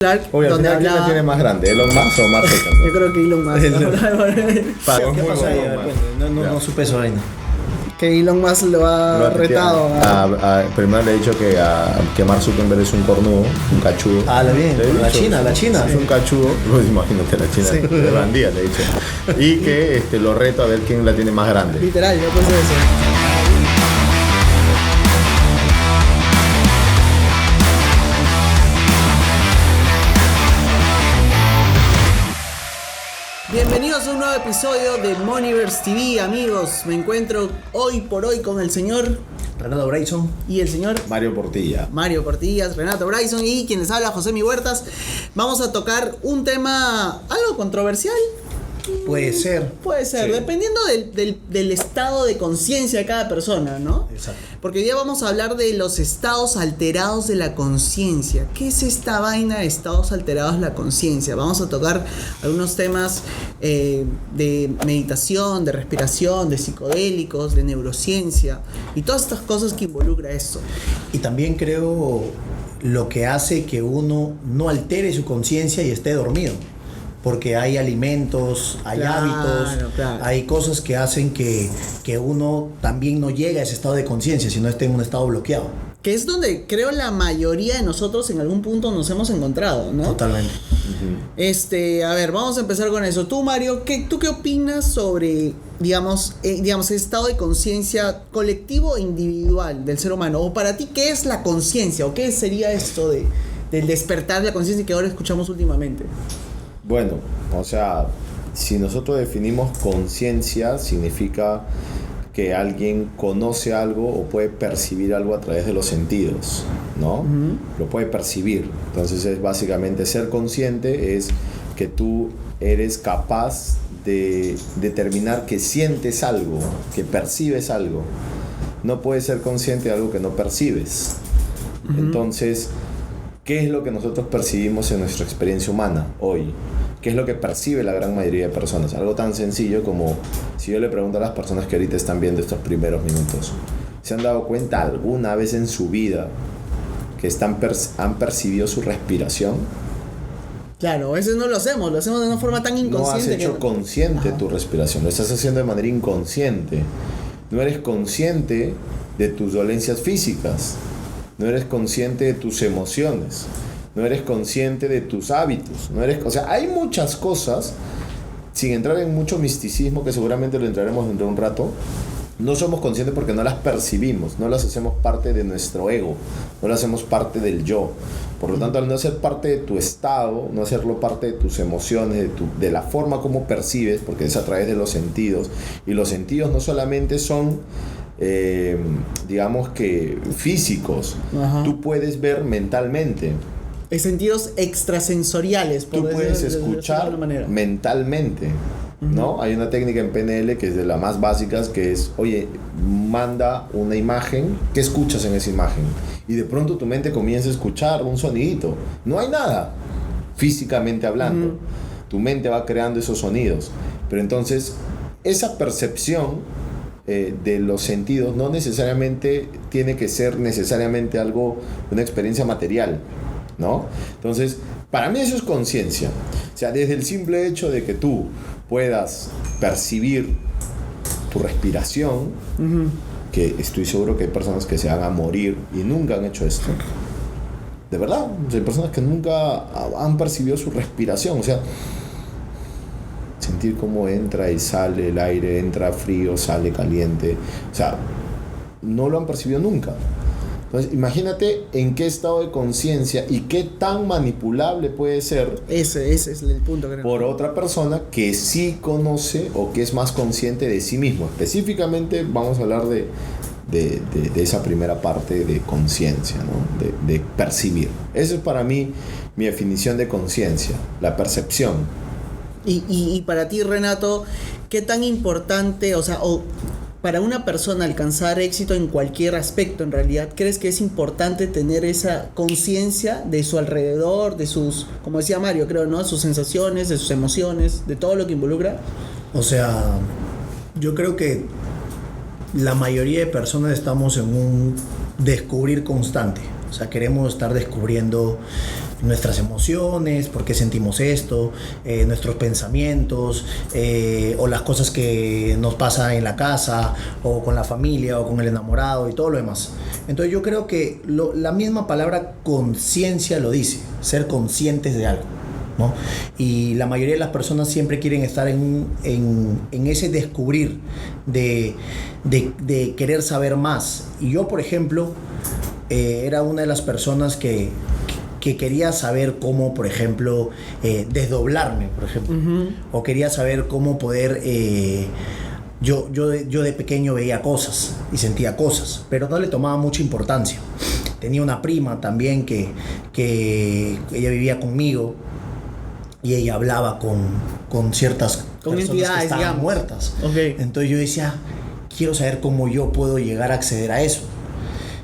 Clark, Oye, al donde final, ¿quién la hablaba... tiene más grande? ¿Elon Musk o Mark Zuckerberg? Yo creo que Elon Musk. ¿Qué pasó ahí? A ver, no supe eso ahí, ¿no? Que Elon Musk lo ha retado. Primero le he dicho que Mark Zuckerberg es un cornudo, un cachudo. Ah, bien, Le he la dicho, China. Es un cachudo, pues imagínate la China, Sí. de bandía le he dicho. Y que lo reto a ver quién la tiene más grande. Literal, yo pensé eso. Bienvenidos a un nuevo episodio de Moneyverse TV, amigos. Me encuentro hoy por hoy con el señor Renato Bryson. y el señor Mario Portilla. Mario Portillas, Renato Bryson y quien les habla, José Mi Huertas. Vamos a tocar un tema algo controversial. Puede ser. Puede ser, Sí. dependiendo del estado de conciencia de cada persona, ¿no? Exacto. Porque hoy día vamos a hablar de los estados alterados de la conciencia. ¿Qué es esta vaina de estados alterados de la conciencia? Vamos a tocar algunos temas de meditación, de respiración, de psicodélicos, de neurociencia y todas estas cosas que involucra esto. Y también creo lo que hace que uno no altere su conciencia y esté dormido. Porque hay alimentos, hay Claro, hábitos, claro. hay cosas que hacen que uno también no llegue a ese estado de conciencia, sino esté en un estado bloqueado. Que es donde creo la mayoría de nosotros en algún punto nos hemos encontrado, ¿no? Totalmente. A ver, vamos a empezar con eso. Tú, Mario, ¿tú qué opinas sobre, digamos, el estado de conciencia colectivo e individual del ser humano? O para ti, ¿qué es la conciencia? ¿O qué sería esto del despertar de la conciencia que ahora escuchamos últimamente? Bueno, o sea, si nosotros definimos conciencia, significa que alguien conoce algo o puede percibir algo a través de los sentidos, ¿no? Ujú. Lo puede percibir. Entonces es básicamente ser consciente, es que tú eres capaz de determinar que sientes algo, que percibes algo. No puedes ser consciente de algo que no percibes. Ujú. Entonces, ¿qué es lo que nosotros percibimos en nuestra experiencia humana hoy? ¿Qué es lo que percibe la gran mayoría de personas? Algo tan sencillo como si yo le pregunto a las personas que ahorita están viendo estos primeros minutos, ¿se han dado cuenta alguna vez en su vida que han percibido su respiración? Claro, a veces no lo hacemos de una forma tan No has inconsciente. hecho consciente Ajá. tu respiración, lo estás haciendo de manera inconsciente. No eres consciente de tus dolencias físicas, no eres consciente de tus emociones, no eres consciente de tus hábitos, o sea, hay muchas cosas, sin entrar en mucho misticismo, que seguramente lo entraremos dentro de un rato. No somos conscientes porque no las percibimos, no las hacemos parte de nuestro ego, no las hacemos parte del yo. Por lo tanto, al no ser parte de tu estado, no hacerlo parte de tus emociones, de la forma como percibes, porque es a través de los sentidos, y los sentidos no solamente son digamos que físicos. Ajá. Tú puedes ver mentalmente, Sentidos extrasensoriales, por tú decirlo puedes de escuchar alguna manera. mentalmente, ¿no? Hay una técnica en PNL que es de las más básicas, que es, oye, manda una imagen, ¿qué escuchas en esa imagen? Y de pronto tu mente comienza a escuchar un sonidito, no hay nada físicamente hablando, tu mente va creando esos sonidos, pero entonces esa percepción de los sentidos no necesariamente tiene que ser necesariamente algo, una experiencia material, ¿no? Entonces, para mí eso es conciencia. O sea, desde el simple hecho de que tú puedas percibir tu respiración, Ujú. que estoy seguro que hay personas que se van a morir y nunca han hecho esto. De verdad, hay personas que nunca han percibido su respiración, o sea, sentir cómo entra y sale el aire, entra frío, sale caliente, o sea, no lo han percibido nunca. Entonces, imagínate en qué estado de conciencia y qué tan manipulable puede ser Ese es el punto, creo. por otra persona que sí conoce o que es más consciente de sí mismo. Específicamente vamos a hablar de esa primera parte de conciencia, ¿no? De percibir. Esa es para mí mi definición de conciencia, la percepción. Y para ti, Renato, ¿qué tan importante, o para una persona alcanzar éxito en cualquier aspecto, en realidad, crees que es importante tener esa conciencia de su alrededor, de sus, como decía Mario, creo, ¿no? Sus sensaciones, de sus emociones, de todo lo que involucra? O sea, yo creo que la mayoría de personas estamos en un descubrir constante. O sea, queremos estar descubriendo nuestras emociones, por qué sentimos esto, nuestros pensamientos, o las cosas que nos pasa en la casa, o con la familia, o con el enamorado y todo lo demás. Entonces yo creo que la misma palabra conciencia lo dice, ser conscientes de algo, ¿no? Y la mayoría de las personas siempre quieren estar en ese descubrir de querer saber más. Y yo, por ejemplo, era una de las personas que quería saber cómo, por ejemplo, desdoblarme, por ejemplo. O quería saber cómo poder... Yo de pequeño veía cosas y sentía cosas, pero no le tomaba mucha importancia. Tenía una prima también que ella vivía conmigo y ella hablaba con ciertas con personas entidades, que estaban digamos, muertas. Okay. Entonces yo decía, quiero saber cómo yo puedo llegar a acceder a eso.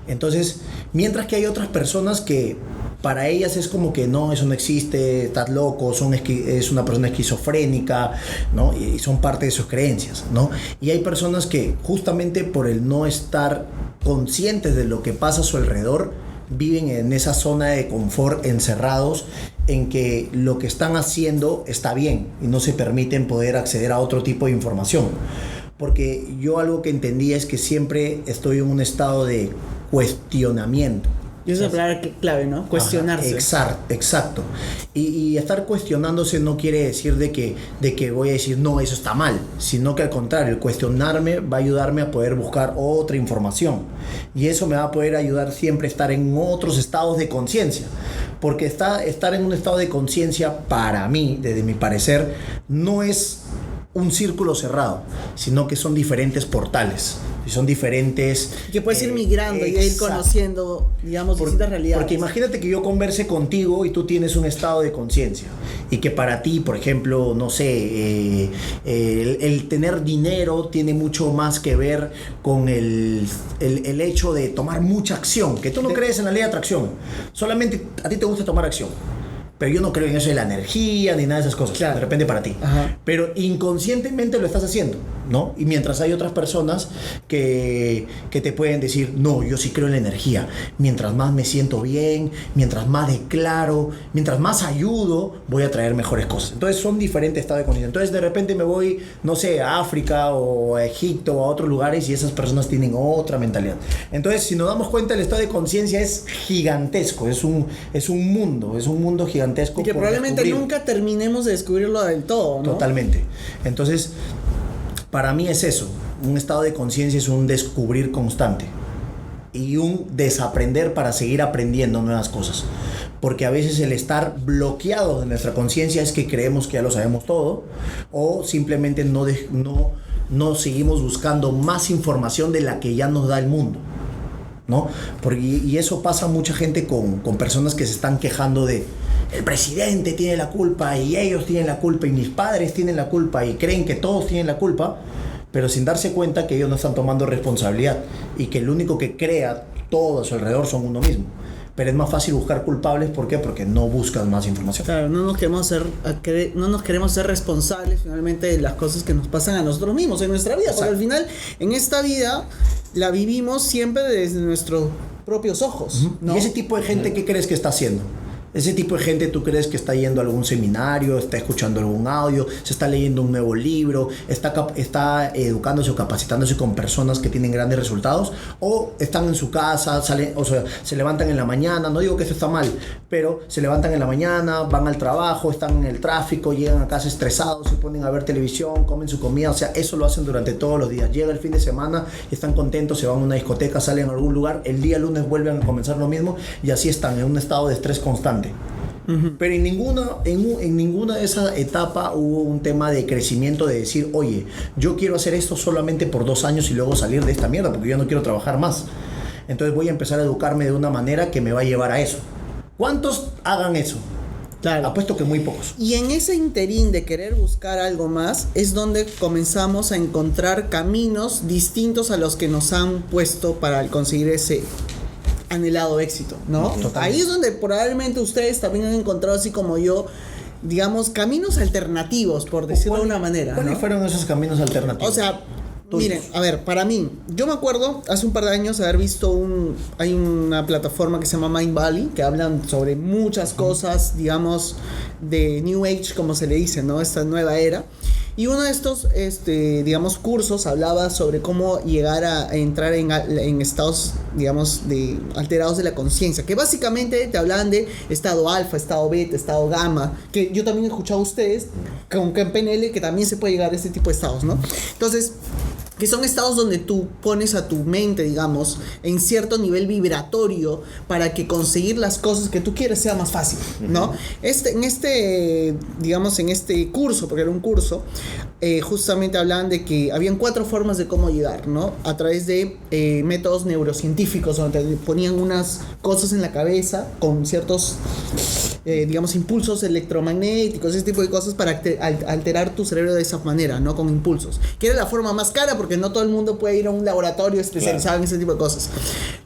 Entonces, mientras que hay otras personas que para ellas es como que no, eso no existe, estás loco, es una persona esquizofrénica, ¿no? Y son parte de sus creencias, ¿no? Y hay personas que justamente por el no estar conscientes de lo que pasa a su alrededor, viven en esa zona de confort, encerrados en que lo que están haciendo está bien y no se permiten poder acceder a otro tipo de información. Porque yo algo que entendí es que siempre estoy en un estado de cuestionamiento. Y esa es la palabra clave, ¿no? Cuestionarse. Ajá, exacto. Y estar cuestionándose no quiere decir de que voy a decir, no, eso está mal, sino que al contrario, el cuestionarme va a ayudarme a poder buscar otra información. Y eso me va a poder ayudar siempre a estar en otros estados de conciencia. Porque estar en un estado de conciencia, para mí, desde mi parecer, no es un círculo cerrado, sino que son diferentes portales. Y son diferentes... Que puedes ir migrando y ir conociendo, digamos, distintas realidades. Porque imagínate que yo converse contigo y tú tienes un estado de conciencia. Y que para ti, por ejemplo, no sé, el tener dinero tiene mucho más que ver con el hecho de tomar mucha acción. Que tú no crees en la ley de atracción. Solamente a ti te gusta tomar acción. Pero yo no creo en eso de la energía ni nada de esas cosas. Claro. De repente para ti. Ajá. Pero inconscientemente lo estás haciendo, ¿no? Y mientras hay otras personas que te pueden decir, no, yo sí creo en la energía. Mientras más me siento bien, mientras más declaro, mientras más ayudo, voy a traer mejores cosas. Entonces son diferentes estados de conciencia. Entonces de repente me voy, no sé, a África o a Egipto o a otros lugares y esas personas tienen otra mentalidad. Entonces, si nos damos cuenta, el estado de conciencia es gigantesco. Es un mundo gigantesco. Y que probablemente nunca terminemos de descubrirlo del todo, ¿no? Totalmente. Entonces, para mí es eso. Un estado de conciencia es un descubrir constante y un desaprender para seguir aprendiendo nuevas cosas. Porque a veces el estar bloqueado de nuestra conciencia es que creemos que ya lo sabemos todo, o simplemente no seguimos buscando más información de la que ya nos da el mundo, ¿no? Y eso pasa a mucha gente con personas que se están quejando de el presidente tiene la culpa y ellos tienen la culpa y mis padres tienen la culpa y creen que todos tienen la culpa, pero sin darse cuenta que ellos no están tomando responsabilidad y que el único que crea todo a su alrededor son uno mismo. Pero es más fácil buscar culpables, ¿por qué? Porque no buscan más información. Claro, no nos queremos ser responsables finalmente de las cosas que nos pasan a nosotros mismos en nuestra vida. Exacto. Porque al final, en esta vida, la vivimos siempre desde nuestros propios ojos, ¿no? ¿Y ese tipo de gente qué crees que está haciendo? Ese tipo de gente, ¿tú crees que está yendo a algún seminario, está escuchando algún audio, se está leyendo un nuevo libro, está educándose o capacitándose con personas que tienen grandes resultados? ¿O están en su casa, se levantan en la mañana? No digo que eso está mal, pero se levantan en la mañana, van al trabajo, están en el tráfico, llegan a casa estresados, se ponen a ver televisión, comen su comida. O sea, eso lo hacen durante todos los días. Llega el fin de semana, están contentos, se van a una discoteca, salen a algún lugar, el día lunes vuelven a comenzar lo mismo y así están en un estado de estrés constante. Pero en ninguna de esas etapas hubo un tema de crecimiento, de decir, oye, yo quiero hacer esto solamente por 2 años y luego salir de esta mierda porque yo no quiero trabajar más. Entonces voy a empezar a educarme de una manera que me va a llevar a eso. ¿Cuántos hagan eso? Claro. Apuesto que muy pocos. Y en ese interín de querer buscar algo más es donde comenzamos a encontrar caminos distintos a los que nos han puesto para conseguir ese anhelado éxito, ¿no? Totalmente. Ahí es donde probablemente ustedes también han encontrado, así como yo, digamos, caminos alternativos, por decirlo de una manera, ¿Cuáles ¿no? fueron esos caminos alternativos? O sea, Miren, a ver, para mí, yo me acuerdo hace un par de años haber visto hay una plataforma que se llama Mind Valley, que hablan sobre muchas cosas, digamos, de New Age, como se le dice, ¿no? Esta nueva era. Y uno de estos, digamos, cursos hablaba sobre cómo llegar a entrar en estados, digamos, alterados de la conciencia. Que básicamente te hablaban de estado alfa, estado beta, estado gamma. Que yo también he escuchado a ustedes, que en PNL, que también se puede llegar a este tipo de estados, ¿no? Entonces, que son estados donde tú pones a tu mente, digamos, en cierto nivel vibratorio para que conseguir las cosas que tú quieres sea más fácil, ¿no? Digamos, en este curso, porque era un curso, justamente hablaban de que habían 4 formas de cómo llegar, ¿no? A través de métodos neurocientíficos, donde te ponían unas cosas en la cabeza con ciertos, digamos, impulsos electromagnéticos, ese tipo de cosas para alterar tu cerebro de esa manera, ¿no? Con impulsos. Que era la forma más cara porque no todo el mundo puede ir a un laboratorio especializado en ese tipo de cosas.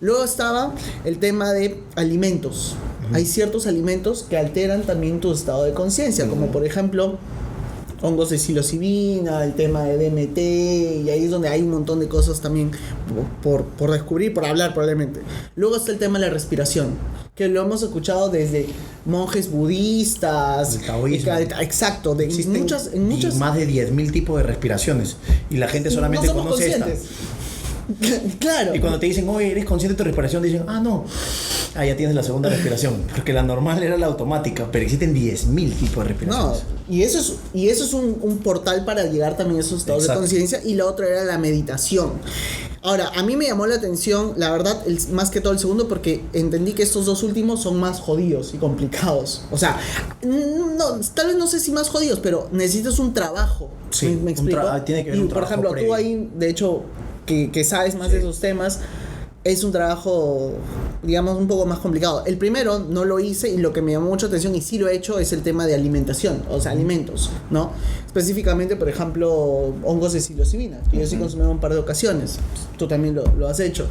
Luego estaba el tema de alimentos. Hay ciertos alimentos que alteran también tu estado de conciencia, como por ejemplo hongos de psilocibina, el tema de DMT, y ahí es donde hay un montón de cosas también por descubrir, por hablar probablemente. Luego está el tema de la respiración, que lo hemos escuchado desde monjes budistas, el taoísmo. Exacto, Existen en muchas más de 10.000 tipos de respiraciones y la gente solamente no somos conoce conscientes. Claro. Y cuando te dicen, oye, ¿eres consciente de tu respiración? Dicen, no. Ya tienes la segunda respiración. Porque la normal era la automática, pero existen 10.000 tipos de respiraciones. No, y eso es un portal para llegar también a esos estados de conciencia. Y la otra era la meditación. Ahora, a mí me llamó la atención, la verdad, más que todo el segundo, porque entendí que estos 2 últimos son más jodidos y complicados. O sea, no, tal vez no sé si más jodidos, pero necesitas un trabajo. Sí, ¿Me explico? Tiene que haber un por trabajo ejemplo, previo. tú ahí, de hecho, que sabes más de esos temas, es un trabajo, digamos, un poco más complicado. El primero no lo hice y lo que me llamó mucha atención, y sí lo he hecho, es el tema de alimentación, o sea, alimentos, ¿no? Específicamente, por ejemplo, hongos de psilocibina, que yo sí consumí un par de ocasiones. Tú también lo has hecho.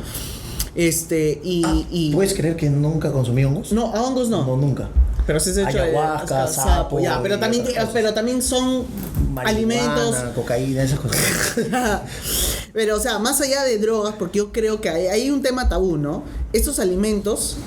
¿Puedes creer que nunca consumí hongos? No, a hongos no. No, nunca. Pero sí se ha hecho ayahuasca, sapo, ya, pero también son marihuana, alimentos, cocaína, esas cosas. pero o sea, más allá de drogas, porque yo creo que hay un tema tabú, ¿no? Estos alimentos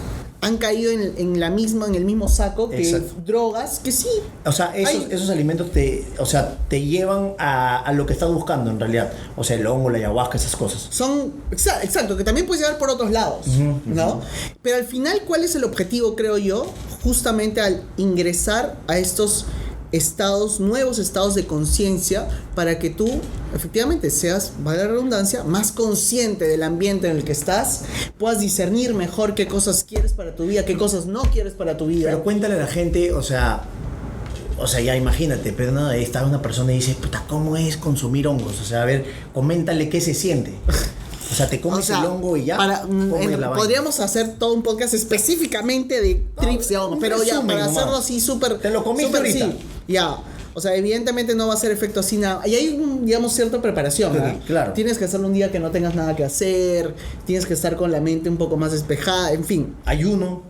han caído en el mismo saco que Exacto. drogas, que sí. O sea, esos alimentos te llevan a lo que estás buscando en realidad. O sea, el hongo, la ayahuasca, esas cosas. Son, exacto, que también puedes llevar por otros lados, ¿no? Pero al final, ¿cuál es el objetivo, creo yo? Justamente al ingresar a estos nuevos estados de conciencia, para que tú efectivamente seas, valga la redundancia, más consciente del ambiente en el que estás, puedas discernir mejor qué cosas quieres para tu vida, qué cosas no quieres para tu vida. Pero cuéntale a la gente, o sea, ya imagínate, pero no, está una persona y dice, puta, ¿cómo es consumir hongos? O sea, a ver, coméntale qué se siente. O sea, te comes el hongo y ya. Podríamos hacer todo un podcast específicamente de trips de hongo, pero ya, para hacerlo así súper. Te lo comiste ahorita. Sí, ya. O sea, evidentemente no va a ser efecto así nada. Y hay, digamos, cierta preparación, ¿no? Claro. Tienes que hacerlo un día que no tengas nada que hacer, tienes que estar con la mente un poco más despejada, en fin. Ayuno,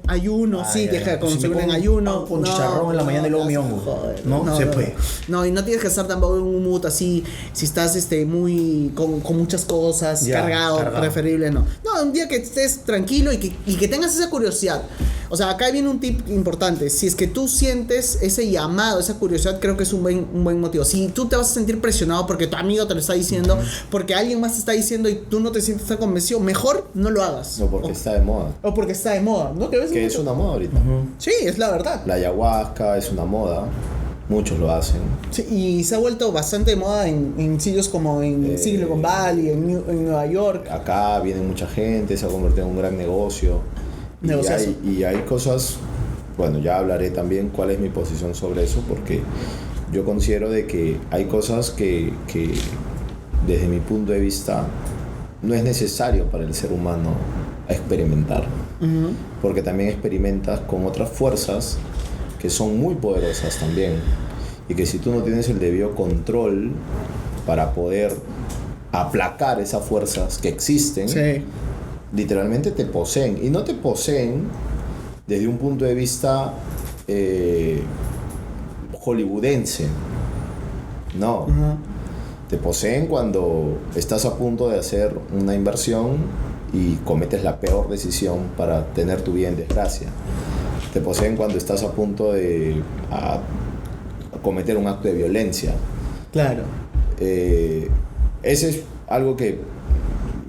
sí, deja de consumir en ayuno. Con chicharrón en la mañana y luego mi hongo. Joder, no se puede. No, y no tienes que estar tampoco en un mood así, si estás muy con muchas cosas, cargado, preferible no. No, un día que estés tranquilo y que tengas esa curiosidad. O sea, acá viene un tip importante. Si es que tú sientes ese llamado, esa curiosidad, creo que es un buen motivo. Si tú te vas a sentir presionado porque tu amigo te lo está diciendo, porque alguien más te está diciendo y tú no te sientes tan convencido, mejor no lo hagas. O porque está de moda. O porque está de moda, ¿no? Que es una moda ahorita. Sí, es la verdad. La ayahuasca es una moda. Muchos lo hacen. Sí, y se ha vuelto bastante de moda en sitios como en Silicon Valley, en Nueva York. Acá viene mucha gente, se ha convertido en un gran negocio. Y hay cosas, bueno, ya hablaré también cuál es mi posición sobre eso, porque yo considero de que hay cosas que desde mi punto de vista no es necesario para el ser humano experimentar, porque también experimentas con otras fuerzas que son muy poderosas también, y que si tú no tienes el debido control para poder aplacar esas fuerzas que existen, literalmente te poseen, y no te poseen desde un punto de vista hollywoodense, no, Te poseen cuando estás a punto de hacer una inversión y cometes la peor decisión para tener tu vida en desgracia. Te poseen cuando estás a punto de cometer un acto de violencia. Claro. Ese es algo que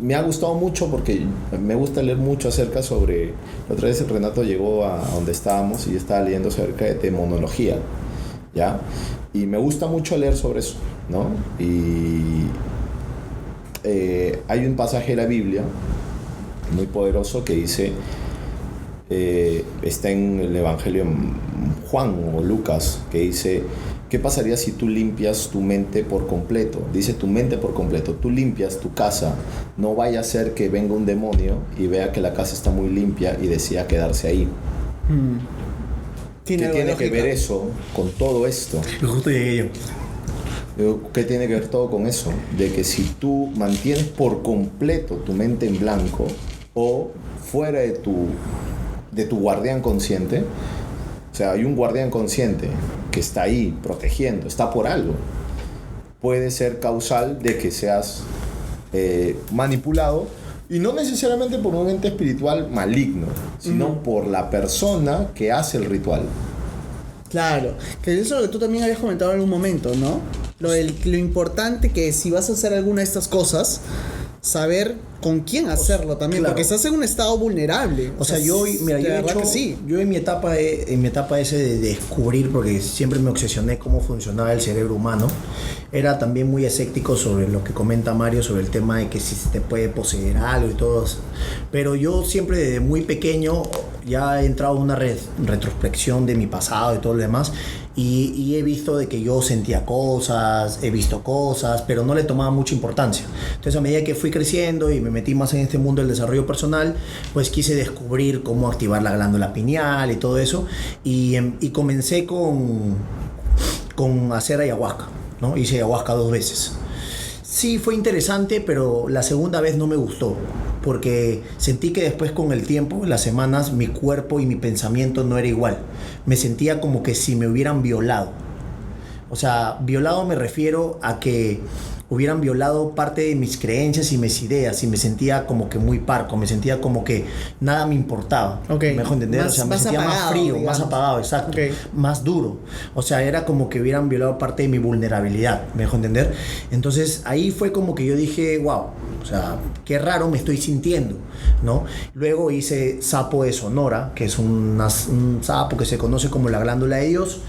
me ha gustado mucho porque me gusta leer mucho acerca sobre... Otra vez Renato llegó a donde estábamos y estaba leyendo acerca de demonología, ¿ya? Y me gusta mucho leer sobre eso, ¿no? Y hay un pasaje de la Biblia muy poderoso que dice, está en el Evangelio Juan o Lucas, que dice: ¿qué pasaría si tú limpias tu mente por completo? Dice tu mente por completo. Tú limpias tu casa. No vaya a ser que venga un demonio y vea que la casa está muy limpia y decida quedarse ahí. ¿Qué tiene que ver eso con todo esto? Justo llegué yo. ¿Qué tiene que ver todo con eso? De que si tú mantienes por completo tu mente en blanco o fuera de tu guardián consciente, o sea, hay un guardián consciente que está ahí protegiendo, está por algo, puede ser causal de que seas manipulado, y no necesariamente por un ente espiritual maligno, sino por la persona que hace el ritual. Claro, que eso es lo que tú también habías comentado en algún momento, ¿no? Lo importante que si vas a hacer alguna de estas cosas, saber con quién hacerlo también, claro. Porque estás en un estado vulnerable. O sea, yo en mi etapa ese de descubrir, porque siempre me obsesioné cómo funcionaba el cerebro humano, era también muy escéptico sobre lo que comenta Mario sobre el tema de que si se te puede poseer algo y todo eso. Pero yo siempre desde muy pequeño ya he entrado en una retrospección de mi pasado y todo lo demás, y he visto de que yo sentía cosas, he visto cosas, pero no le tomaba mucha importancia. Entonces, a medida que fui creciendo y me metí más en este mundo del desarrollo personal, pues quise descubrir cómo activar la glándula pineal y todo eso, y comencé con hacer ayahuasca, ¿no? Hice ayahuasca 2 veces. Sí, fue interesante, pero la segunda vez no me gustó, porque sentí que después, con el tiempo, las semanas, mi cuerpo y mi pensamiento no era igual. Me sentía como que si me hubieran violado. O sea, violado me refiero a que hubieran violado parte de mis creencias y mis ideas, y me sentía como que muy parco, me sentía como que nada me importaba. Okay. ¿Me dejo entender? Más, o sea, me más sentía apagado, más frío, digamos. más apagado, exacto. Okay. Más duro. O sea, era como que hubieran violado parte de mi vulnerabilidad, ¿me dejo entender? Entonces, ahí fue como que yo dije, wow, o sea, qué raro me estoy sintiendo, ¿no? Luego hice sapo de Sonora, que es un sapo que se conoce como la glándula de Dios,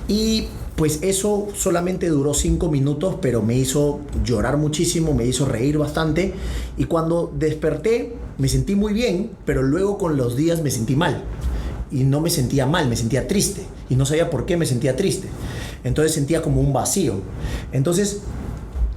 y pues eso solamente duró 5 minutos, pero me hizo llorar muchísimo, me hizo reír bastante, y cuando desperté me sentí muy bien, pero luego con los días me sentí mal, y no me sentía mal, me sentía triste, y no sabía por qué me sentía triste. Entonces sentía como un vacío. Entonces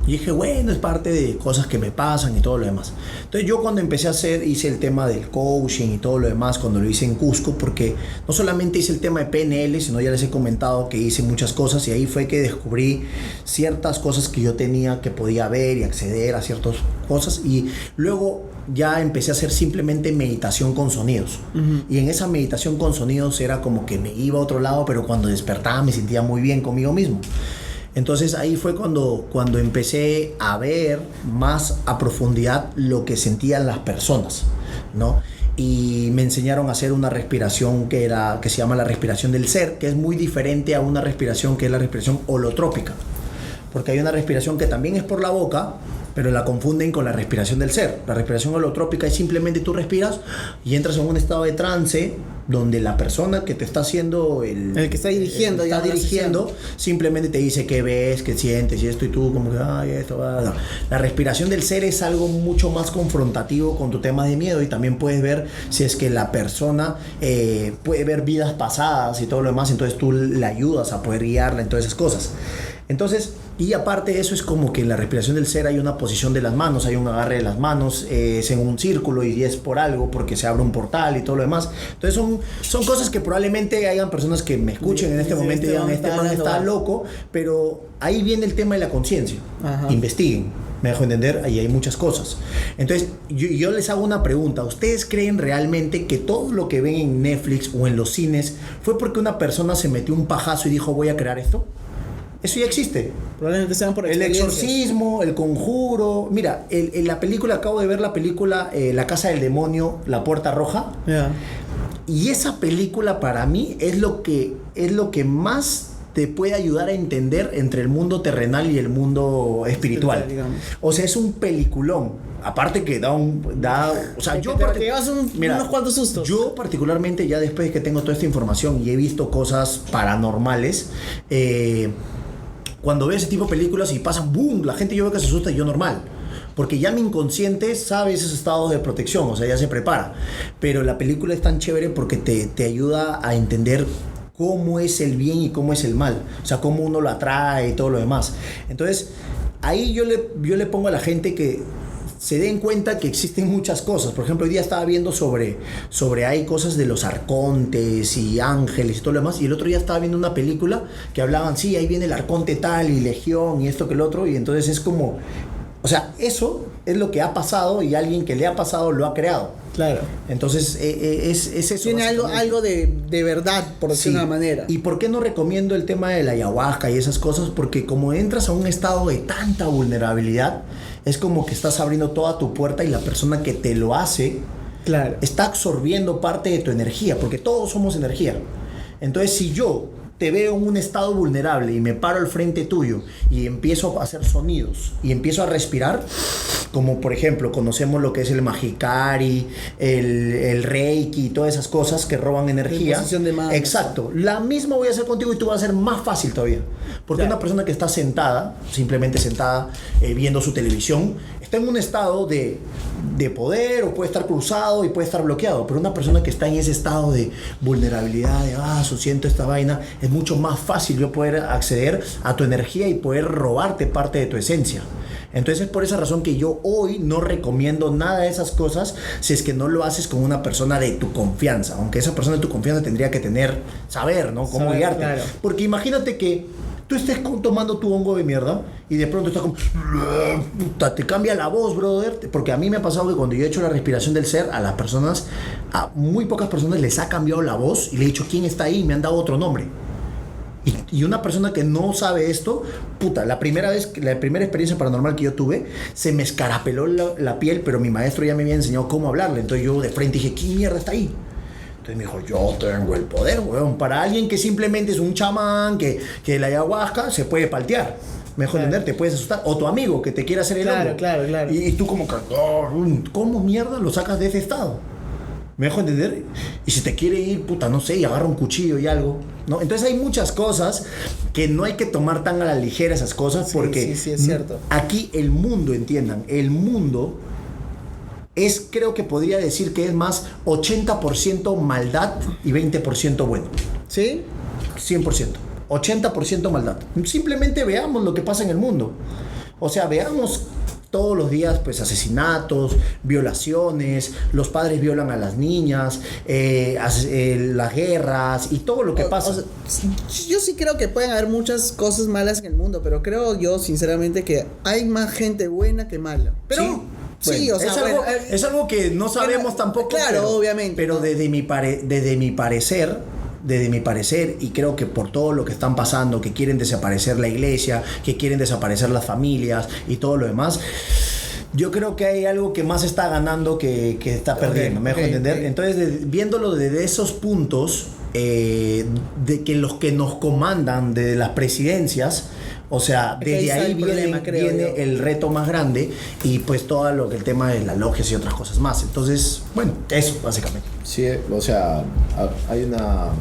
y dije, bueno, es parte de cosas que me pasan y todo lo demás. Entonces yo, cuando empecé a hice el tema del coaching y todo lo demás, cuando lo hice en Cusco, porque no solamente hice el tema de PNL, sino ya les he comentado que hice muchas cosas, y ahí fue que descubrí ciertas cosas que yo tenía, que podía ver y acceder a ciertas cosas, y luego ya empecé a hacer simplemente meditación con sonidos. Y en esa meditación con sonidos era como que me iba a otro lado, pero cuando despertaba me sentía muy bien conmigo mismo. Entonces ahí fue cuando empecé a ver más a profundidad lo que sentían las personas, ¿no? Y me enseñaron a hacer una respiración que se llama la respiración del ser, que es muy diferente a una respiración que es la respiración holotrópica. Porque hay una respiración que también es por la boca, pero la confunden con la respiración del ser. La respiración holotrópica es simplemente tú respiras y entras en un estado de trance donde la persona que te está haciendo el que está dirigiendo, simplemente te dice qué ves, qué sientes y esto, y tú como que ay, esto va. No. La respiración del ser es algo mucho más confrontativo con tu tema de miedo, y también puedes ver si es que la persona puede ver vidas pasadas y todo lo demás, entonces tú le ayudas a poder guiarla en todas esas cosas. Entonces, y aparte de eso, es como que en la respiración del ser hay una posición de las manos, hay un agarre de las manos, es en un círculo, y es por algo, porque se abre un portal y todo lo demás. Entonces son cosas que probablemente hayan personas que me escuchen en este momento y digan, este man está loco, pero ahí viene el tema de la conciencia. Investiguen, me dejo entender, ahí hay muchas cosas. Entonces yo les hago una pregunta: ¿ustedes creen realmente que todo lo que ven en Netflix o en los cines fue porque una persona se metió un pajazo y dijo voy a crear esto? Eso ya existe. Probablemente sean por El experiencias. exorcismo, el conjuro. Mira, en la película, acabo de ver la película La Casa del Demonio, La Puerta Roja. Ya. Y esa película para mí es lo que más te puede ayudar a entender entre el mundo terrenal y el mundo espiritual. Digamos. O sea, es un peliculón. Aparte que o sea, yo Te llevas unos cuantos sustos. Yo particularmente, ya después de que tengo toda esta información y he visto cosas paranormales, cuando veo ese tipo de películas y pasan boom, la gente yo veo que se asusta y yo normal. Porque ya mi inconsciente sabe esos estados de protección, o sea, ya se prepara. Pero la película es tan chévere porque te ayuda a entender cómo es el bien y cómo es el mal. O sea, cómo uno lo atrae y todo lo demás. Entonces, ahí yo le pongo a la gente que se den cuenta que existen muchas cosas. Por ejemplo, hoy día estaba viendo sobre hay cosas de los arcontes y ángeles y todo lo demás. Y el otro día estaba viendo una película que hablaban, sí, ahí viene el arconte tal y legión y esto que el otro. Y entonces es como... O sea, eso es lo que ha pasado y alguien que le ha pasado lo ha creado. Claro. Entonces, es eso. Tiene algo de verdad, por decirlo de una manera. ¿Y por qué no recomiendo el tema de la ayahuasca y esas cosas? Porque como entras a un estado de tanta vulnerabilidad, es como que estás abriendo toda tu puerta y la persona que te lo hace, claro, está absorbiendo parte de tu energía, porque todos somos energía. Entonces, si yo te veo en un estado vulnerable y me paro al frente tuyo y empiezo a hacer sonidos y empiezo a respirar, como por ejemplo conocemos lo que es el Magikari, el Reiki y todas esas cosas que roban energía. La posición de manos. Exacto. La misma voy a hacer contigo y tú vas a ser más fácil todavía. Porque Claro. una persona que está sentada, simplemente sentada, viendo su televisión, está en un estado de poder, o puede estar cruzado y puede estar bloqueado. Pero una persona que está en ese estado de vulnerabilidad, de siento esta vaina, es mucho más fácil yo poder acceder a tu energía y poder robarte parte de tu esencia. Entonces es por esa razón que yo hoy no recomiendo nada de esas cosas si es que no lo haces con una persona de tu confianza. Aunque esa persona de tu confianza tendría que saber, ¿no? Cómo Saber, guiarte. claro. Porque imagínate que tú estés tomando tu hongo de mierda y de pronto estás como... Puta, te cambia la voz, brother. Porque a mí me ha pasado que cuando yo he hecho la respiración del ser, a las personas, a muy pocas personas les ha cambiado la voz y le he dicho, ¿quién está ahí? Y me han dado otro nombre. Y una persona que no sabe esto, puta, la primera experiencia paranormal que yo tuve, se me escarapeló la piel, pero mi maestro ya me había enseñado cómo hablarle. Entonces yo de frente dije, ¿quién mierda está ahí? Entonces me dijo, yo tengo el poder, weón. Para alguien que simplemente es un chamán, que la ayahuasca se puede paltear. Me dejó entender, te puedes asustar. O tu amigo que te quiere hacer el hongo. Claro. Y tú como que, ¿cómo mierda lo sacas de ese estado? ¿Me dejo entender? Y si te quiere ir, puta, no sé, y agarra un cuchillo y algo, ¿no? Entonces hay muchas cosas que no hay que tomar tan a la ligera esas cosas, porque sí, es cierto. Aquí el mundo, entiendan, el mundo es, creo que podría decir que es más 80% maldad y 20% bueno. ¿Sí? 100%. 80% maldad. Simplemente veamos lo que pasa en el mundo. O sea, veamos todos los días, pues, asesinatos, violaciones, los padres violan a las niñas, las guerras y todo lo que pasa. O sea, yo sí creo que pueden haber muchas cosas malas en el mundo, pero creo yo, sinceramente, que hay más gente buena que mala. Pero sí, o sea, es algo que no sabemos pero, tampoco. claro, obviamente. Pero desde mi parecer, y creo que por todo lo que están pasando, que quieren desaparecer la iglesia, que quieren desaparecer las familias y todo lo demás, yo creo que hay algo que más está ganando que está perdiendo. ¿Me dejo entender? Entonces, viéndolo desde esos puntos, de que los que nos comandan de las presidencias, o sea, desde ahí viene el reto más grande, y pues todo lo que el tema de las logias y otras cosas más. Entonces, bueno, eso básicamente. Sí, o sea, hay una...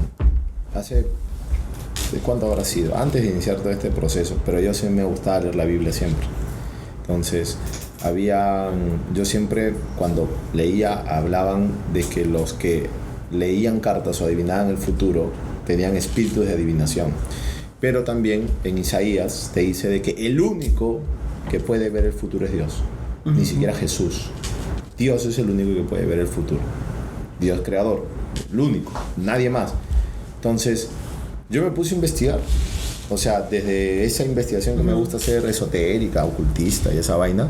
¿De cuánto habrá sido? Antes de iniciar todo este proceso, pero yo sí me gustaba leer la Biblia siempre. Entonces, yo siempre cuando leía, hablaban de que los que leían cartas o adivinaban el futuro tenían espíritus de adivinación. Pero también en Isaías te dice de que el único que puede ver el futuro es Dios. Ni siquiera Jesús. Dios es el único que puede ver el futuro. Dios creador. El único. Nadie más. Entonces, yo me puse a investigar. O sea, desde esa investigación que me gusta hacer, esotérica, ocultista y esa vaina,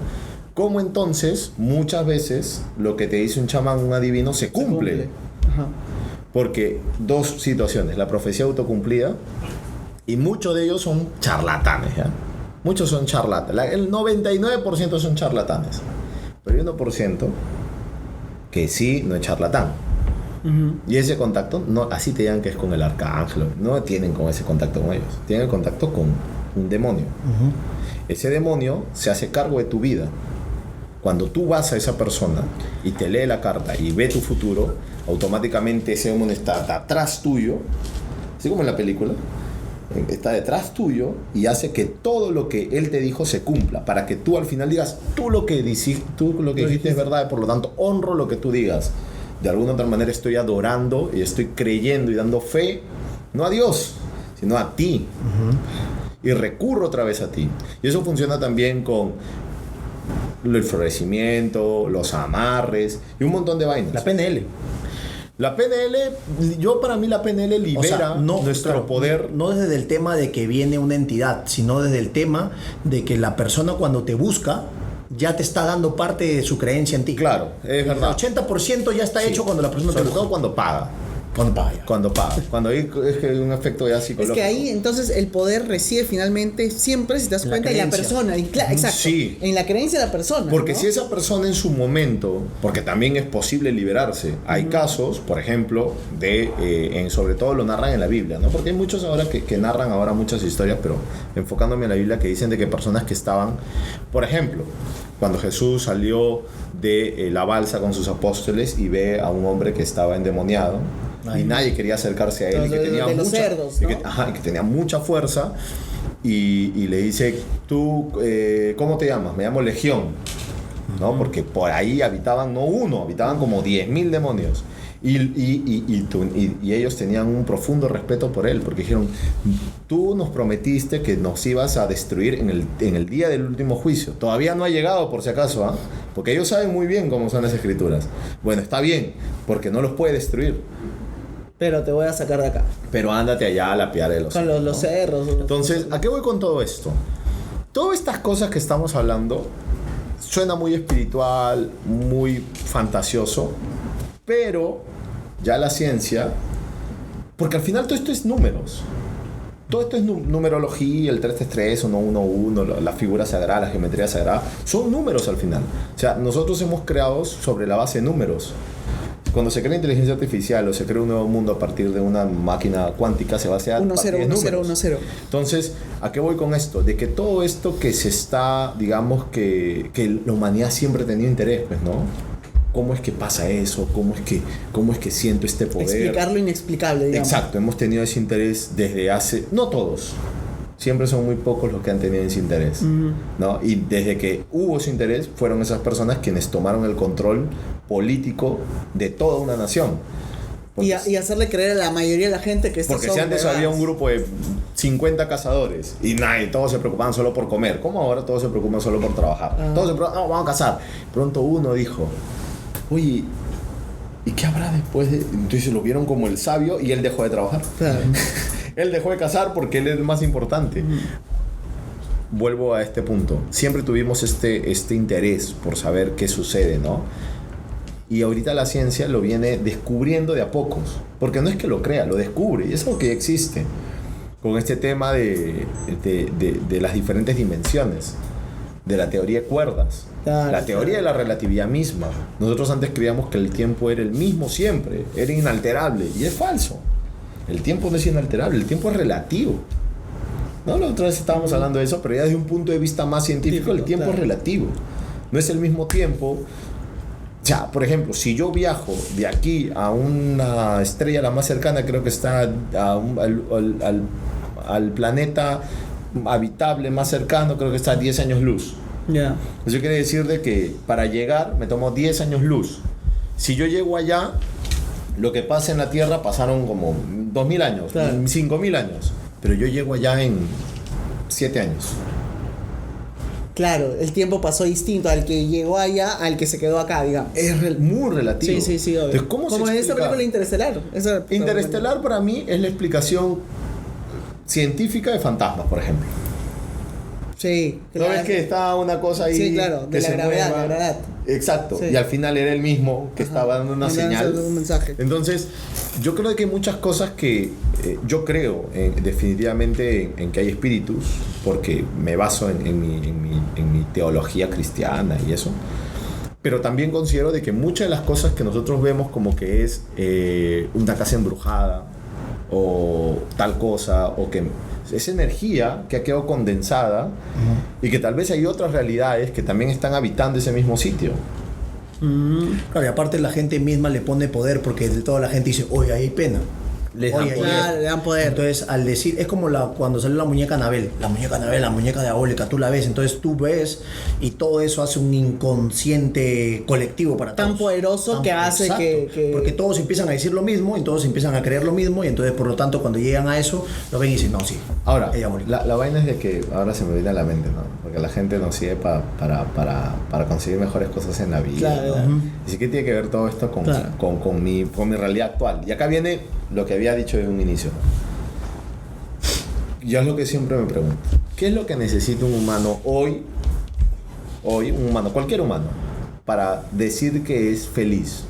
cómo entonces muchas veces lo que te dice un chamán, un adivino, se cumple. Ajá. Porque dos situaciones: la profecía autocumplida Y muchos de ellos son charlatanes, ¿ya? Muchos son charlatanes. El 99% son charlatanes. Pero hay 1% que sí no es charlatán. Y ese contacto, no, así te digan que es con el arcángel, no tienen con ese contacto con ellos, tienen el contacto con un demonio. Ese demonio se hace cargo de tu vida. Cuando tú vas a esa persona y te lee la carta y ve tu futuro, automáticamente ese demonio está atrás tuyo, así como en la película, está detrás tuyo y hace que todo lo que él te dijo se cumpla, para que tú al final digas, tú lo que dijiste es verdad, y por lo tanto honro lo que tú digas. De alguna otra manera estoy adorando y estoy creyendo y dando fe, no a Dios, sino a ti. Y recurro otra vez a ti. Y eso funciona también con el florecimiento, los amarres y un montón de vainas. La PNL. La PNL, para mí la PNL libera nuestro poder. No desde el tema de que viene una entidad, sino desde el tema de que la persona cuando te busca ya te está dando parte de su creencia en ti. Claro, es verdad. El 80% ya está hecho cuando la persona te Sobre busca. todo cuando paga. Cuando paga. Cuando hay es que hay un efecto ya psicológico. Es que ahí entonces el poder reside finalmente siempre, si te das En la cuenta, en la creencia. persona. Exacto. Sí. En la creencia de la persona. Porque ¿no? si esa persona en su momento, porque también es posible liberarse, hay casos, por ejemplo, sobre todo lo narran en la Biblia, ¿no? Porque hay muchos ahora que narran ahora muchas historias, pero enfocándome en la Biblia, que dicen de que personas que estaban, por ejemplo, cuando Jesús salió de la balsa con sus apóstoles y ve a un hombre que estaba endemoniado, y nadie quería acercarse a él, y que tenía los mucha, cerdos, ¿no? y que tenía mucha fuerza, y le dice, tú, ¿cómo te llamas? Me llamo Legión, ¿no? Porque por ahí habitaban no uno, habitaban como 10.000 demonios. Y ellos tenían un profundo respeto por él, porque dijeron, tú nos prometiste que nos ibas a destruir en el día del último juicio. Todavía no ha llegado, por si acaso, ¿ah? Porque ellos saben muy bien cómo son las escrituras. Bueno, está bien, porque no los puede destruir, Pero te voy a sacar de acá. pero ándate allá a la piedra de los Con cerros, los ¿no? cerros. Entonces, ¿a qué voy con todo esto? Todas estas cosas que estamos hablando suena muy espiritual, muy fantasioso, pero ya la ciencia, porque al final todo esto es números. Todo esto es numerología, el 333, 111, la figura sagrada, la geometría sagrada, son números al final. O sea, nosotros hemos creado sobre la base de números. Cuando se crea inteligencia artificial o se crea un nuevo mundo a partir de una máquina cuántica, se basa a 1-0, partir de 1-0, números. 1-0. Entonces, ¿a qué voy con esto? De que todo esto que se está, digamos que la humanidad siempre ha tenido interés, pues, ¿no? ¿Cómo es que pasa eso? ¿Cómo es que siento este poder? Explicar lo inexplicable, digamos. Exacto, hemos tenido ese interés desde hace... No todos. Siempre son muy pocos los que han tenido ese interés, ¿no? Y desde que hubo ese interés, fueron esas personas quienes tomaron el control político de toda una nación. Y hacerle creer a la mayoría de la gente que estos Porque son si antes huevadas. había un grupo de 50 cazadores y todos se preocupaban solo por comer, ¿cómo ahora todos se preocupan solo por trabajar? Todos se preocupan, no, vamos a cazar. Pronto uno dijo, oye, ¿y qué habrá después de...? Entonces lo vieron como el sabio y él dejó de trabajar. Claro. Él dejó de cazar porque él es el más importante. Vuelvo a este punto. Siempre tuvimos este interés por saber qué sucede, ¿no? Y ahorita la ciencia lo viene descubriendo de a pocos. Porque no es que lo crea, lo descubre. Y es algo que existe. Con este tema de las diferentes dimensiones. De la teoría de cuerdas. Claro, La teoría de la relatividad misma. Nosotros antes creíamos que el tiempo era el mismo siempre. Era inalterable. Y es falso. El tiempo no es inalterable. El tiempo es relativo. ¿No? La otra vez estábamos hablando de eso, pero ya desde un punto de vista más científico, el tiempo es relativo. No es el mismo tiempo. O sea, por ejemplo, si yo viajo de aquí a una estrella la más cercana, creo que está al planeta habitable más cercano, creo que está a 10 años luz. Ya. Eso quiere decir de que para llegar me tomó 10 años luz. Si yo llego allá, lo que pasa en la Tierra pasaron como 2.000 años, Claro. 5.000 años. Pero yo llego allá en 7 años. Claro, el tiempo pasó distinto al que llegó allá, al que se quedó acá, digamos. Es muy relativo. Sí, obvio. Entonces, ¿cómo se Como en esta explica? película Interestelar. Interestelar para mí es la explicación científica de fantasmas, por ejemplo. Sí, ¿No ves que está una cosa ahí? Sí, claro, de que la se gravedad, mueva? la gravedad. Exacto, Sí. y al final era el mismo que estaba dando una señal. Un mensaje. Entonces, yo creo que hay muchas cosas que yo creo definitivamente en que hay espíritus, porque me baso en mi teología cristiana y eso. Pero también considero de que muchas de las cosas que nosotros vemos como que es una casa embrujada o tal cosa, o que es energía que ha quedado condensada y que tal vez hay otras realidades que también están habitando ese mismo sitio. Claro, y aparte la gente misma le pone poder porque de toda la gente dice, oye, ahí hay pena. Les dan Oye, poder. Claro, le dan poder. Entonces, al decir, es como cuando salió la muñeca Anabel, la muñeca diabólica, tú la ves, entonces tú ves y todo eso hace un inconsciente colectivo para Tan todos. poderoso que hace exacto, que- Porque todos empiezan a decir lo mismo y todos empiezan a creer lo mismo y entonces, por lo tanto, cuando llegan a eso, lo ven y dicen, no, sí. Ahora, es diabólico. la vaina es de que ahora se me viene a la mente, ¿no? Porque la gente nos sigue para conseguir mejores cosas en la vida. Claro, ¿no? claro. Así que tiene que ver todo esto Claro. con mi realidad actual. Y acá viene lo que había dicho de un inicio. Yo es lo que siempre me pregunto. ¿Qué es lo que necesita un humano hoy, un humano, cualquier humano, para decir que es feliz?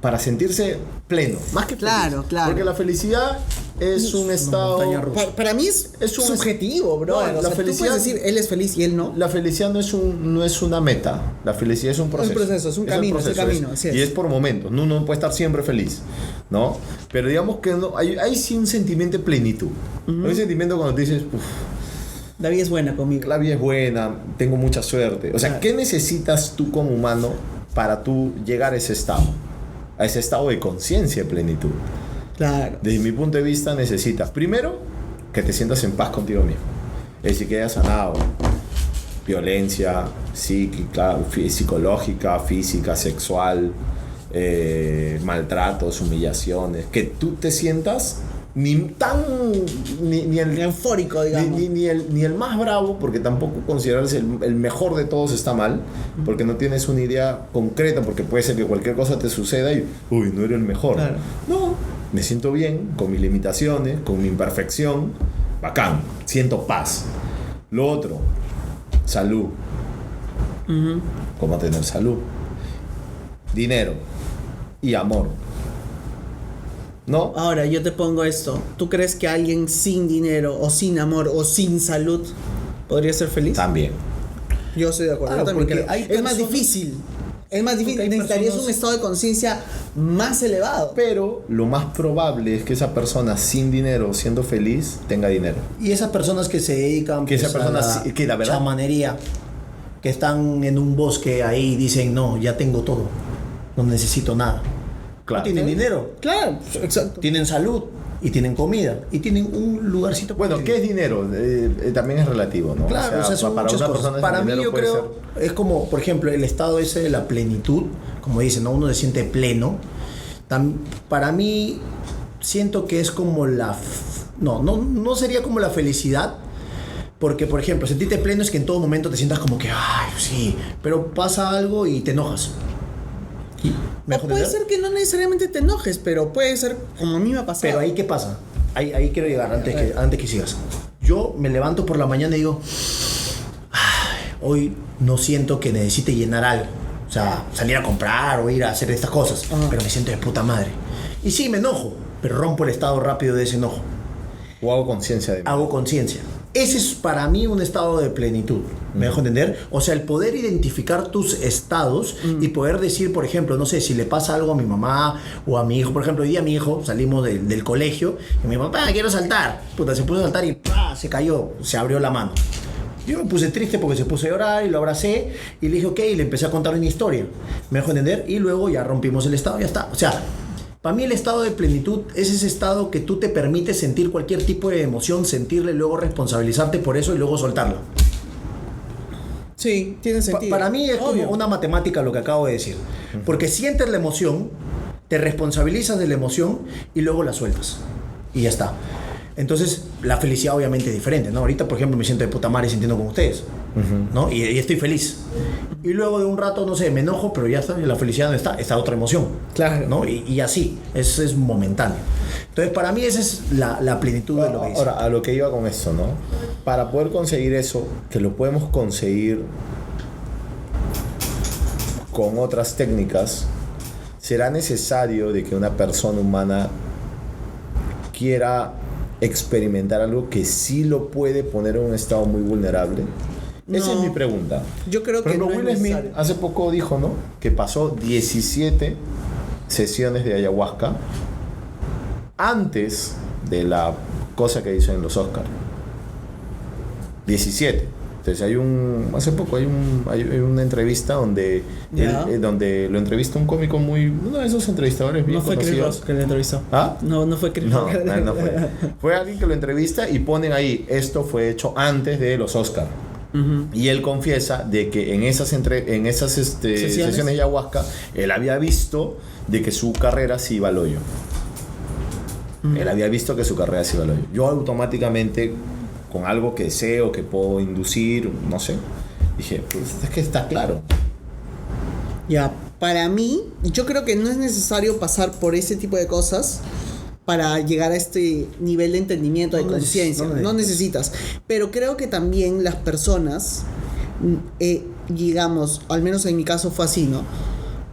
Para sentirse pleno, más que feliz. Claro, claro. Porque la felicidad es un estado... montaña rusa. Para mí es un subjetivo, bro. No, O la sea, felicidad- tú puedes decir, él es feliz y él no. La felicidad no es una meta, la felicidad es un proceso. Es un camino, es el camino, así es. Y es por momentos, no uno puede estar siempre feliz, ¿no? Pero digamos que no, hay sí un sentimiento de plenitud. Hay un sentimiento cuando te dices, uff, La vida es buena conmigo. la vida es buena, tengo mucha suerte. O sea, Claro. ¿qué necesitas tú como humano para tú llegar a ese estado? A ese estado de conciencia de plenitud. Claro. Desde mi punto de vista necesitas, primero, que te sientas en paz contigo mismo. Es decir, que hayas sanado violencia psíquica, psicológica, física, sexual, maltratos, humillaciones. Que tú te sientas ni el Eufórico, digamos. ni el más bravo, porque tampoco considerarse el mejor de todos está mal, porque no tienes una idea concreta, porque puede ser que cualquier cosa te suceda y, uy, no eres el mejor. Claro. No, me siento bien, con mis limitaciones, con mi imperfección, bacán, siento paz. Lo otro, salud. ¿Cómo tener salud? Dinero y amor. ¿No? Ahora, yo te pongo esto. ¿Tú crees que alguien sin dinero o sin amor o sin salud podría ser feliz? También. Yo estoy de acuerdo. Claro, Yo también porque creo. hay Es más personas- difícil. Es más difícil. Porque hay Necesitarías personas- un estado de conciencia más elevado. Pero lo más probable es que esa persona sin dinero, siendo feliz, tenga dinero. Y esas personas que se dedican Que esa a persona la sí- que la verdad- chamanería, que están en un bosque ahí y dicen, no, ya tengo todo, no necesito nada. Claro. No tienen dinero, Claro, exacto. tienen salud y tienen comida y tienen un lugarcito. Bueno, para ¿qué es vivir. dinero? También es relativo, ¿no? Claro, o sea, son para muchas una cosas. persona ese Para mí dinero yo puede creo, es como, por ejemplo, el estado ese de la plenitud, como dicen, ¿no? Uno se siente pleno. Para mí, siento que es como no sería como la felicidad. Porque, por ejemplo, sentirte pleno es que en todo momento te sientas como que, ay, sí, pero pasa algo y te enojas. ¿Me O dejo puede entender? ser que no necesariamente te enojes, pero puede ser como a mí me ha pasado. Pero ahí, ¿qué pasa? Ahí quiero llegar antes que sigas. Yo me levanto por la mañana y digo, "Ay, hoy no siento que necesite llenar algo. O sea, salir a comprar o ir a hacer estas cosas. Ajá. Pero me siento de puta madre. Y sí, me enojo, pero rompo el estado rápido de ese enojo. O hago conciencia de mí. Hago conciencia. Ese es para mí un estado de plenitud. ¿Me dejo entender? O sea, el poder identificar tus estados y poder decir, por ejemplo, no sé, si le pasa algo a mi mamá o a mi hijo. Por ejemplo, hoy día mi hijo salimos del colegio y mi papá, quiero saltar. Puta, se puso a saltar y ¡pah! Se cayó, se abrió la mano. Yo me puse triste porque se puso a llorar y lo abracé y le dije, ok, y le empecé a contar una historia. ¿Me dejo entender? Y luego ya rompimos el estado, ya está. O sea, para mí el estado de plenitud es ese estado que tú te permites sentir cualquier tipo de emoción, sentirle, luego responsabilizarte por eso y luego soltarlo. Sí, tiene sentido. Para mí es Obvio. como una matemática lo que acabo de decir. Porque sientes la emoción, te responsabilizas de la emoción y luego la sueltas. Y ya está. Entonces, la felicidad obviamente es diferente, ¿no? Ahorita, por ejemplo, me siento de puta madre sintiendo con ustedes, ¿no? Y estoy feliz. Y luego de un rato, no sé, me enojo, pero ya está, la felicidad no está, está otra emoción. Claro. ¿No? Y así, es momentáneo. Entonces, para mí esa es la plenitud de lo que dice. Ahora, a lo que iba con esto, ¿no? Para poder conseguir eso, que lo podemos conseguir con otras técnicas, será necesario de que una persona humana quiera experimentar algo que sí lo puede poner en un estado muy vulnerable. Esa es mi pregunta. Yo creo Por que ejemplo, no Will es Smith necesario. hace poco dijo, ¿no? Que pasó 17 sesiones de ayahuasca antes de la cosa que hizo en los Oscars. 17. Entonces hace poco hay una entrevista donde donde lo entrevista un cómico uno de esos entrevistadores bien No fue Chris conocidos. Rock que lo entrevistó. ¿Ah? No fue Chris Rock. No fue. Fue alguien que lo entrevista y ponen ahí, esto fue hecho antes de los Oscars. Y él confiesa de que en esas sesiones de ayahuasca él había visto de que su carrera se iba al hoyo. Él había visto que su carrera se iba al hoyo. Yo automáticamente, con algo que sé o que puedo inducir, no sé, dije, pues es que está claro. Ya, para mí, yo creo que no es necesario pasar por ese tipo de cosas para llegar a este nivel de entendimiento, de conciencia. No necesitas. Pero creo que también las personas, digamos, al menos en mi caso fue así, ¿no?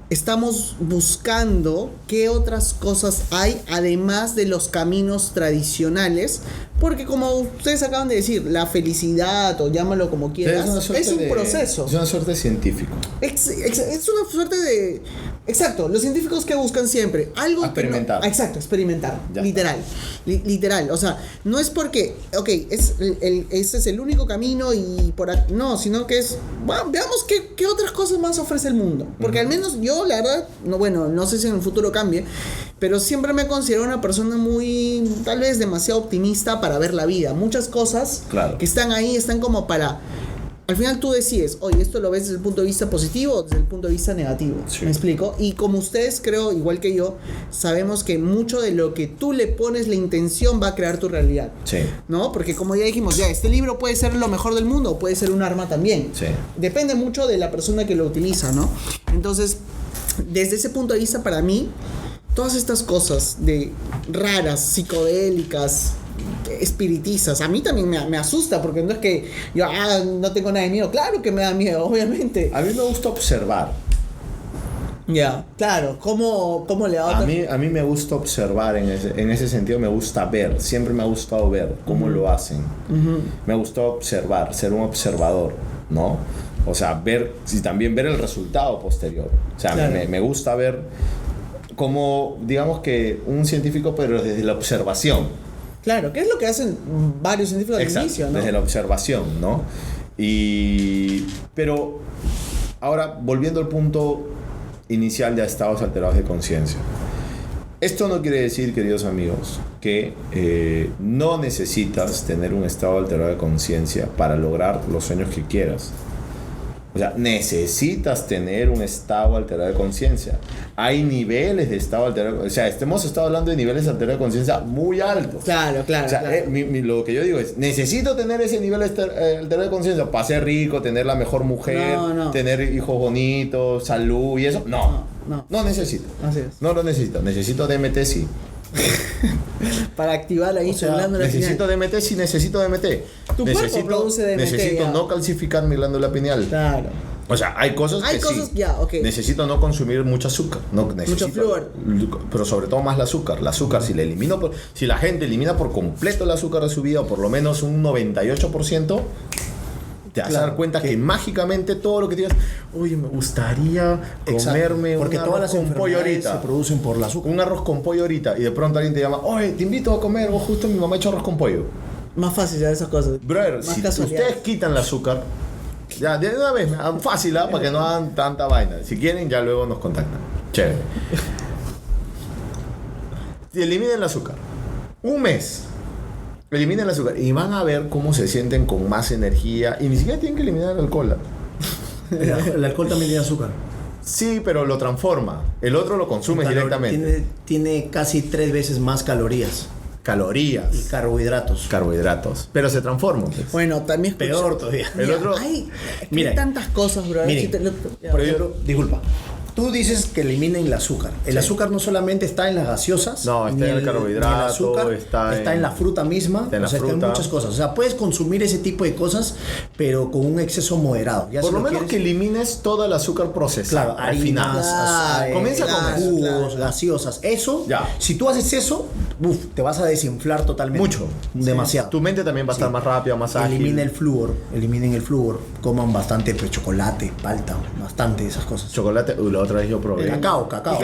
Estamos buscando qué otras cosas hay además de los caminos tradicionales, porque como ustedes acaban de decir, la felicidad o llámalo como quieras, es un proceso. Es una suerte científico. Es una suerte de... Exacto, los científicos que buscan siempre algo experimentar. Exacto, experimentar, Ya. literal, o sea, no es porque, ok, ese es el único camino y no, sino que es, bueno, veamos qué otras cosas más ofrece el mundo, porque al menos yo, la verdad, no sé si en el futuro cambie, pero siempre me considero una persona muy, tal vez demasiado optimista para ver la vida. Muchas cosas Claro. que están ahí están como para... Al final tú decides, oye, ¿esto lo ves desde el punto de vista positivo o desde el punto de vista negativo? Sí. ¿Me explico? Y como ustedes, creo, igual que yo, sabemos que mucho de lo que tú le pones la intención va a crear tu realidad. Sí. ¿No? Porque como ya dijimos, este libro puede ser lo mejor del mundo o puede ser un arma también. Sí. Depende mucho de la persona que lo utiliza, ¿no? Entonces, desde ese punto de vista, para mí, todas estas cosas de raras, psicodélicas, espiritizas, a mí también me asusta, porque no es que yo no tengo nada de miedo. Claro que me da miedo, obviamente. A mí me gusta observar. Ya, claro, ¿cómo le da A mí me gusta observar en ese sentido, me gusta ver, siempre me ha gustado ver cómo lo hacen. Me gusta observar, ser un observador, ¿no? O sea, ver y también ver el resultado posterior. O sea, Claro. me gusta ver como, digamos que un científico, pero desde la observación. Claro, ¿qué es lo que hacen varios científicos al Exacto, inicio, ¿no? desde la observación, ¿no? Pero ahora, volviendo al punto inicial de estados alterados de conciencia. Esto no quiere decir, queridos amigos, que no necesitas tener un estado alterado de conciencia para lograr los sueños que quieras. O sea, necesitas tener un estado alterado de conciencia. Hay niveles de estado alterado. O sea, hemos estado hablando de niveles alterados de conciencia muy altos. Claro. O sea, claro. lo que yo digo es, necesito tener ese nivel alterado de conciencia para ser rico, tener la mejor mujer, No. tener hijos bonitos, salud y eso. No necesito. Así es. No lo necesito. Necesito DMT, sí. Para activar ahí su glándula Necesito pineal. DMT, sí necesito DMT. Tu cuerpo produce DMT, Necesito ya. no calcificar mi glándula pineal. Claro. O sea, hay cosas Hay que cosas, sí. ya, ok. Necesito no consumir mucho azúcar. Necesito, flúor. Pero sobre todo más el azúcar. El azúcar, si la gente elimina por completo el azúcar de su vida, o por lo menos un 98%, te vas a dar cuenta que mágicamente todo lo que digas, oye, me gustaría comerme porque un todas arroz las con pollo enfermedades ahorita. se producen por el azúcar. Un arroz con pollo ahorita. Y de pronto alguien te llama, oye, te invito a comer. O justo mi mamá ha hecho arroz con pollo. Más fácil ya esas cosas. Brother, Más si casualidades. ustedes quitan el azúcar, ya de una vez, fácil, para que no hagan tanta vaina. Si quieren, ya luego nos contactan. Chévere. Si eliminen el azúcar, un mes, eliminen el azúcar y van a ver cómo se sienten con más energía. Y ni siquiera tienen que eliminar el alcohol. El alcohol también tiene azúcar. Sí, pero lo transforma. El otro lo consumes directamente. Tiene casi 3 veces más calorías. calorías, Y carbohidratos. pero se transforman. pues. Bueno, también Peor todavía. El otro- Hay, es que Mira, hay tantas cosas, bro. miren, Si te lo- ya, Por ejemplo, disculpa. Tú dices que eliminen el azúcar. El azúcar no solamente está en las gaseosas. No, está ni en el carbohidrato, ni el azúcar, está en la en- fruta misma. está en la o sea, está fruta. en muchas cosas. O sea, puedes consumir ese tipo de cosas, pero con un exceso moderado. Ya Por si lo menos quieres- que elimines todo el azúcar procesado. Claro, al final. Claro, Comienza con claro, eso. jugos, claro. gaseosas. Eso, Ya. si tú haces eso, te vas a desinflar totalmente. Mucho. Demasiado. Tu mente también va a estar más rápida, más ágil. Eliminen el flúor, coman bastante pues, chocolate, palta, bastante esas cosas. Chocolate, la otra vez yo probé. Cacao. El cacao,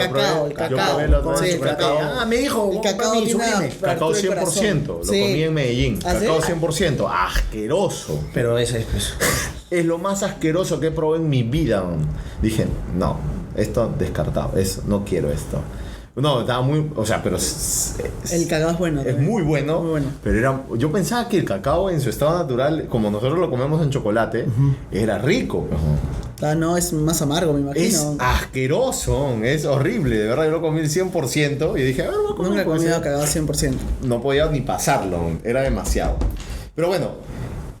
el Yo cacao. probé la otra vez Sí, el chocolate. cacao. Ah, me dijo, El cacao papi, tiene una súbeme. Cacao fractura del 100%, lo corazón. Sí. comí en Medellín. ¿Ah, sí? Cacao 100%, asqueroso. Pero ese es pues. Es lo más asqueroso que he probado en mi vida. Dije, no, esto descartado, no quiero esto. No, estaba muy, o sea, pero El cacao es bueno. es también. muy bueno, Muy bueno. pero yo pensaba que el cacao en su estado natural, como nosotros lo comemos en chocolate, era rico. Ah, no, es más amargo, me imagino. Es asqueroso, es horrible, de verdad, yo lo comí el 100% y dije, a ver, voy a comer Nunca he con comido ese. cacao 100%. No podía ni pasarlo, era demasiado. Pero bueno,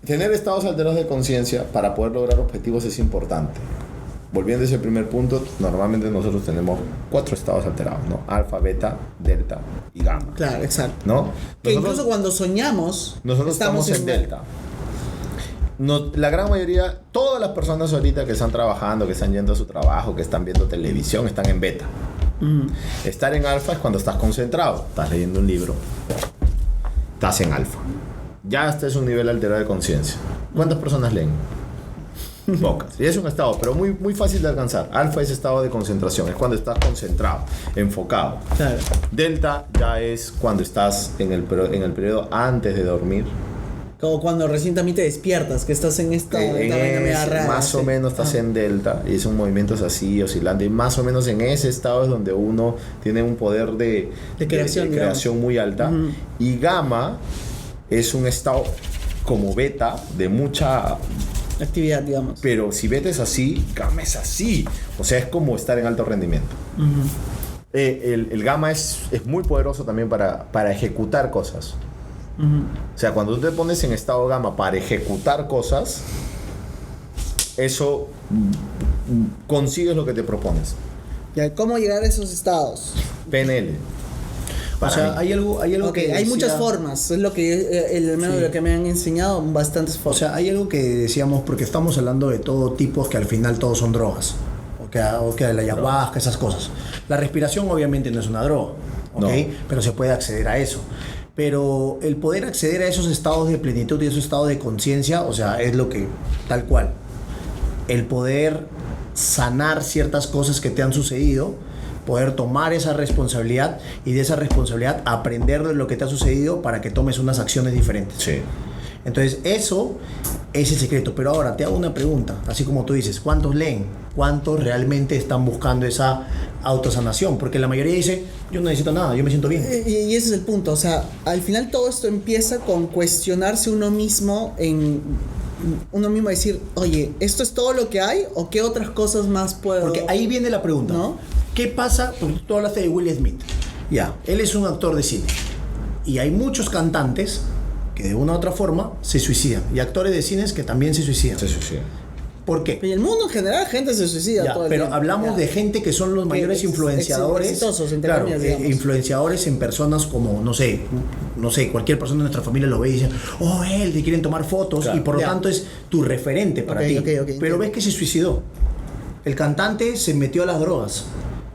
tener estados alterados de conciencia para poder lograr objetivos es importante. Volviendo a ese primer punto, normalmente nosotros tenemos 4 estados alterados, ¿no? Alfa, beta, delta y gamma, Claro, exacto. ¿no? Que Nosotros- incluso cuando soñamos, nosotros estamos en delta. La gran mayoría, todas las personas ahorita que están trabajando, que están yendo a su trabajo, que están viendo televisión, están en beta. Estar en alfa es cuando estás concentrado, estás leyendo un libro, estás en alfa. Ya este es un nivel alterado de conciencia. ¿Cuántas personas leen? Pocas. Y es un estado, pero muy, muy fácil de alcanzar. Alfa es estado de concentración, es cuando estás concentrado, enfocado. Claro. Delta ya es cuando estás en el periodo antes de dormir. Como cuando recién también te despiertas, que estás en esta En vaina media ese, rara. más o sí. menos estás en delta y son movimientos así oscilantes y más o menos en ese estado es donde uno tiene un poder de creación, creación muy alta. Ujú. Y gamma es un estado como beta de mucha, Actividad, digamos. pero si beta es así, gamma es así, o sea, es como estar en alto rendimiento. Ujú. El gamma es muy poderoso también para ejecutar cosas. Ujú. O sea, cuando tú te pones en estado gamma para ejecutar cosas, eso consigues lo que te propones. Ya, ¿cómo llegar a esos estados? PNL. O Para sea, mí. hay algo Ok, que hay decía- muchas formas. Es lo que, al menos Sí. lo que me han enseñado, bastantes O formas. sea, hay algo que decíamos, porque estamos hablando de todo tipo, que al final todos son drogas. O que la ayahuasca, esas cosas. La respiración obviamente no es una droga, ¿ok? No. Pero se puede acceder a eso. Pero el poder acceder a esos estados de plenitud y esos estados de conciencia, o sea, es lo que, tal cual. El poder sanar ciertas cosas que te han sucedido, poder tomar esa responsabilidad y de esa responsabilidad aprender de lo que te ha sucedido para que tomes unas acciones diferentes. Sí. Entonces, eso es el secreto. Pero ahora te hago una pregunta, así como tú dices, ¿cuántos leen? ¿Cuántos realmente están buscando esa autosanación? Porque la mayoría dice, yo no necesito nada, yo me siento bien. Y ese es el punto. O sea, al final todo esto empieza con cuestionarse uno mismo decir, oye, ¿esto es todo lo que hay? ¿O qué otras cosas más puedo? Porque ahí viene la pregunta. ¿No? ¿Qué pasa? Porque tú hablaste de Will Smith. Ya, él es un actor de cine. Y hay muchos cantantes que de una u otra forma se suicidan. Y actores de cines que también se suicidan. Sí, sí, sí. ¿Por qué? Y el mundo en general, gente se suicida Ya, todo el pero tiempo. hablamos Ya. de gente que son los mayores influenciadores, exitosos, entre claro, comillas, digamos. influenciadores en personas como, no sé, cualquier persona de nuestra familia lo ve y dice, oh, él, te quieren tomar fotos, Claro. y por lo Ya. tanto es tu referente para Ok, ti. ok, Pero entiendo. ves que se suicidó. El cantante se metió a las drogas.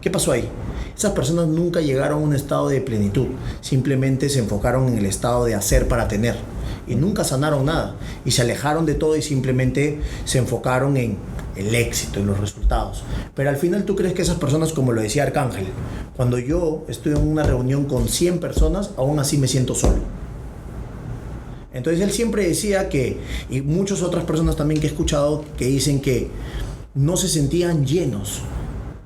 ¿Qué pasó ahí? Esas personas nunca llegaron a un estado de plenitud, simplemente se enfocaron en el estado de hacer para tener y nunca sanaron nada y se alejaron de todo y simplemente se enfocaron en el éxito, en los resultados. Pero al final tú crees que esas personas, como lo decía Arcángel, cuando yo estoy en una reunión con 100 personas, aún así me siento solo. Entonces él siempre decía que, y muchas otras personas también que he escuchado que dicen que no se sentían llenos.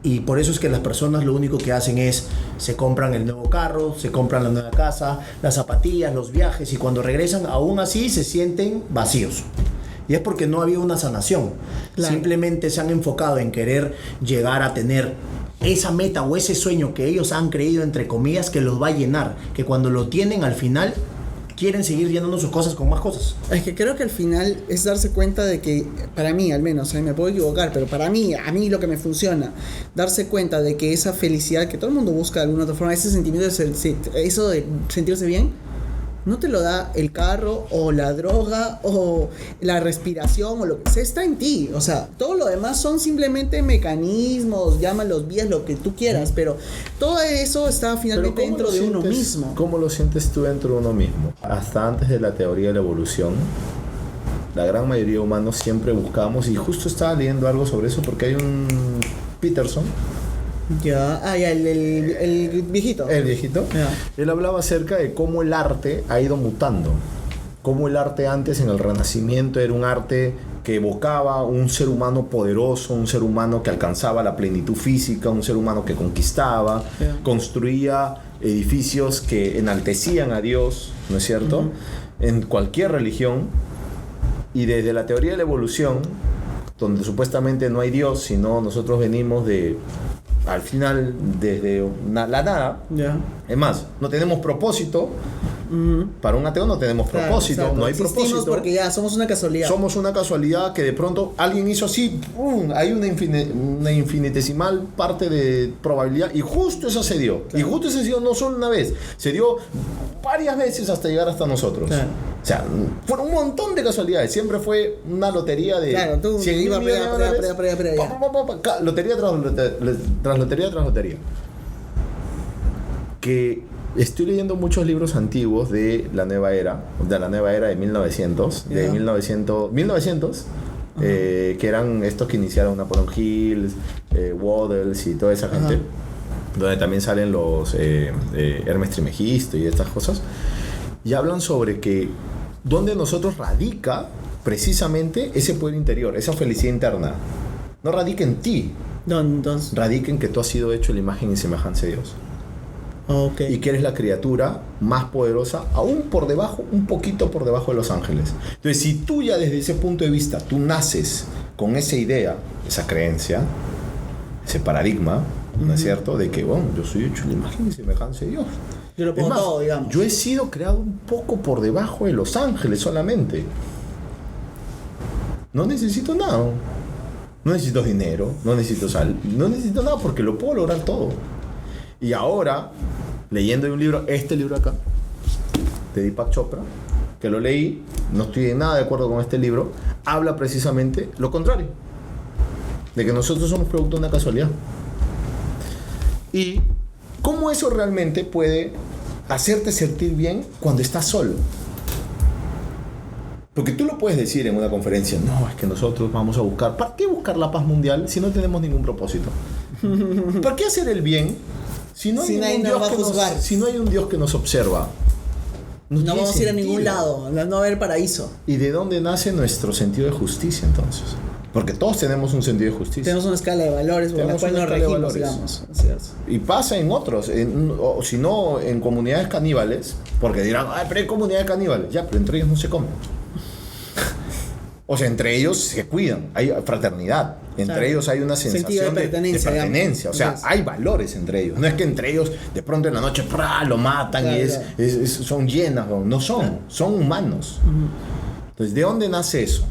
Y por eso es que las personas lo único que hacen es se compran el nuevo carro, se compran la nueva casa, las zapatillas, los viajes, y cuando regresan aún así se sienten vacíos. Y es porque no había una sanación. Claro. Simplemente se han enfocado en querer llegar a tener esa meta o ese sueño que ellos han creído, entre comillas, que los va a llenar, que cuando lo tienen al final quieren seguir llenando sus cosas con más cosas. Es que creo que al final es darse cuenta de que, para mí al menos, me puedo equivocar, pero para mí, a mí lo que me funciona, darse cuenta de que esa felicidad que todo el mundo busca de alguna otra forma, ese sentimiento eso de sentirse bien, no te lo da el carro o la droga o la respiración o lo que sea, está en ti. O sea, todo lo demás son simplemente mecanismos, llámalos vías, lo que tú quieras, pero todo eso está finalmente dentro de uno mismo. ¿Cómo lo sientes tú dentro de uno mismo? Hasta antes de la teoría de la evolución, la gran mayoría de humanos siempre buscamos, y justo estaba leyendo algo sobre eso porque hay un Peterson. Ya, el viejito. El viejito. Ya. Él hablaba acerca de cómo el arte ha ido mutando. Cómo el arte antes, en el Renacimiento, era un arte que evocaba un ser humano poderoso, un ser humano que alcanzaba la plenitud física, un ser humano que conquistaba, construía edificios que enaltecían a Dios, ¿no es cierto? En cualquier religión. Y desde la teoría de la evolución, donde supuestamente no hay Dios, sino nosotros venimos de... al final, desde la nada. Ya. Es más, no tenemos propósito. Para un ateo no tenemos propósito, exacto. no hay Existimos propósito. porque ya somos una casualidad. Somos una casualidad que de pronto alguien hizo así, ¡pum! Hay una infinitesimal parte de probabilidad y justo eso se dio. Claro. Y justo eso se dio no solo una vez, se dio varias veces hasta llegar hasta nosotros. Claro. O sea, fueron un montón de casualidades. Siempre fue una lotería de... Claro, tú 100 ibas millones de dólares. Lotería tras lotería. Que estoy leyendo muchos libros antiguos de la nueva era de 1900, Yeah. de 1900 que eran estos que iniciaron Napoleon Hill, Waddles y toda esa gente, donde también salen los Hermes Trismegisto y estas cosas, y hablan sobre que donde nosotros radica precisamente ese poder interior, esa felicidad interna. No radica en ti, Entonces, radica en que tú has sido hecho a la imagen y semejanza de Dios. okay. Y que eres la criatura más poderosa, aún por debajo, un poquito por debajo de los ángeles. Entonces, si tú ya desde ese punto de vista, tú naces con esa idea, esa creencia, ese paradigma, ¿no es cierto? De que, bueno, yo soy hecho a la imagen y semejanza de Dios. Yo lo pongo todo, digamos. Yo he sido creado un poco por debajo de los ángeles solamente. No necesito nada. No necesito dinero, no necesito no necesito nada porque lo puedo lograr todo. Y ahora, leyendo un libro, este libro acá, de Deepak Chopra, que lo leí, no estoy en nada de acuerdo con este libro, habla precisamente lo contrario, de que nosotros somos producto de una casualidad. Y cómo eso realmente puede hacerte sentir bien cuando estás solo. Porque tú lo puedes decir en una conferencia, no, es que nosotros vamos a buscar, ¿para qué buscar la paz mundial si no tenemos ningún propósito? ¿Para qué hacer el bien si no hay, si no hay un Dios que nos observa? No vamos a ir a sentido. ningún lado, no va a haber paraíso. ¿Y de dónde nace nuestro sentido de justicia entonces? Porque todos tenemos un sentido de justicia. Tenemos una escala de valores por la cual nos regimos, digamos. Así es. Y pasa en otros, o si no en comunidades caníbales, porque dirán, ay, pero hay comunidades caníbales. Ya, pero entre ellos no se comen. O sea, entre ellos se cuidan, hay fraternidad, entre ellos hay una sensación de pertenencia, o sea, hay valores entre ellos. No es que entre ellos de pronto en la noche lo matan y son llenas, no son, son humanos. Entonces, ¿de dónde nace eso?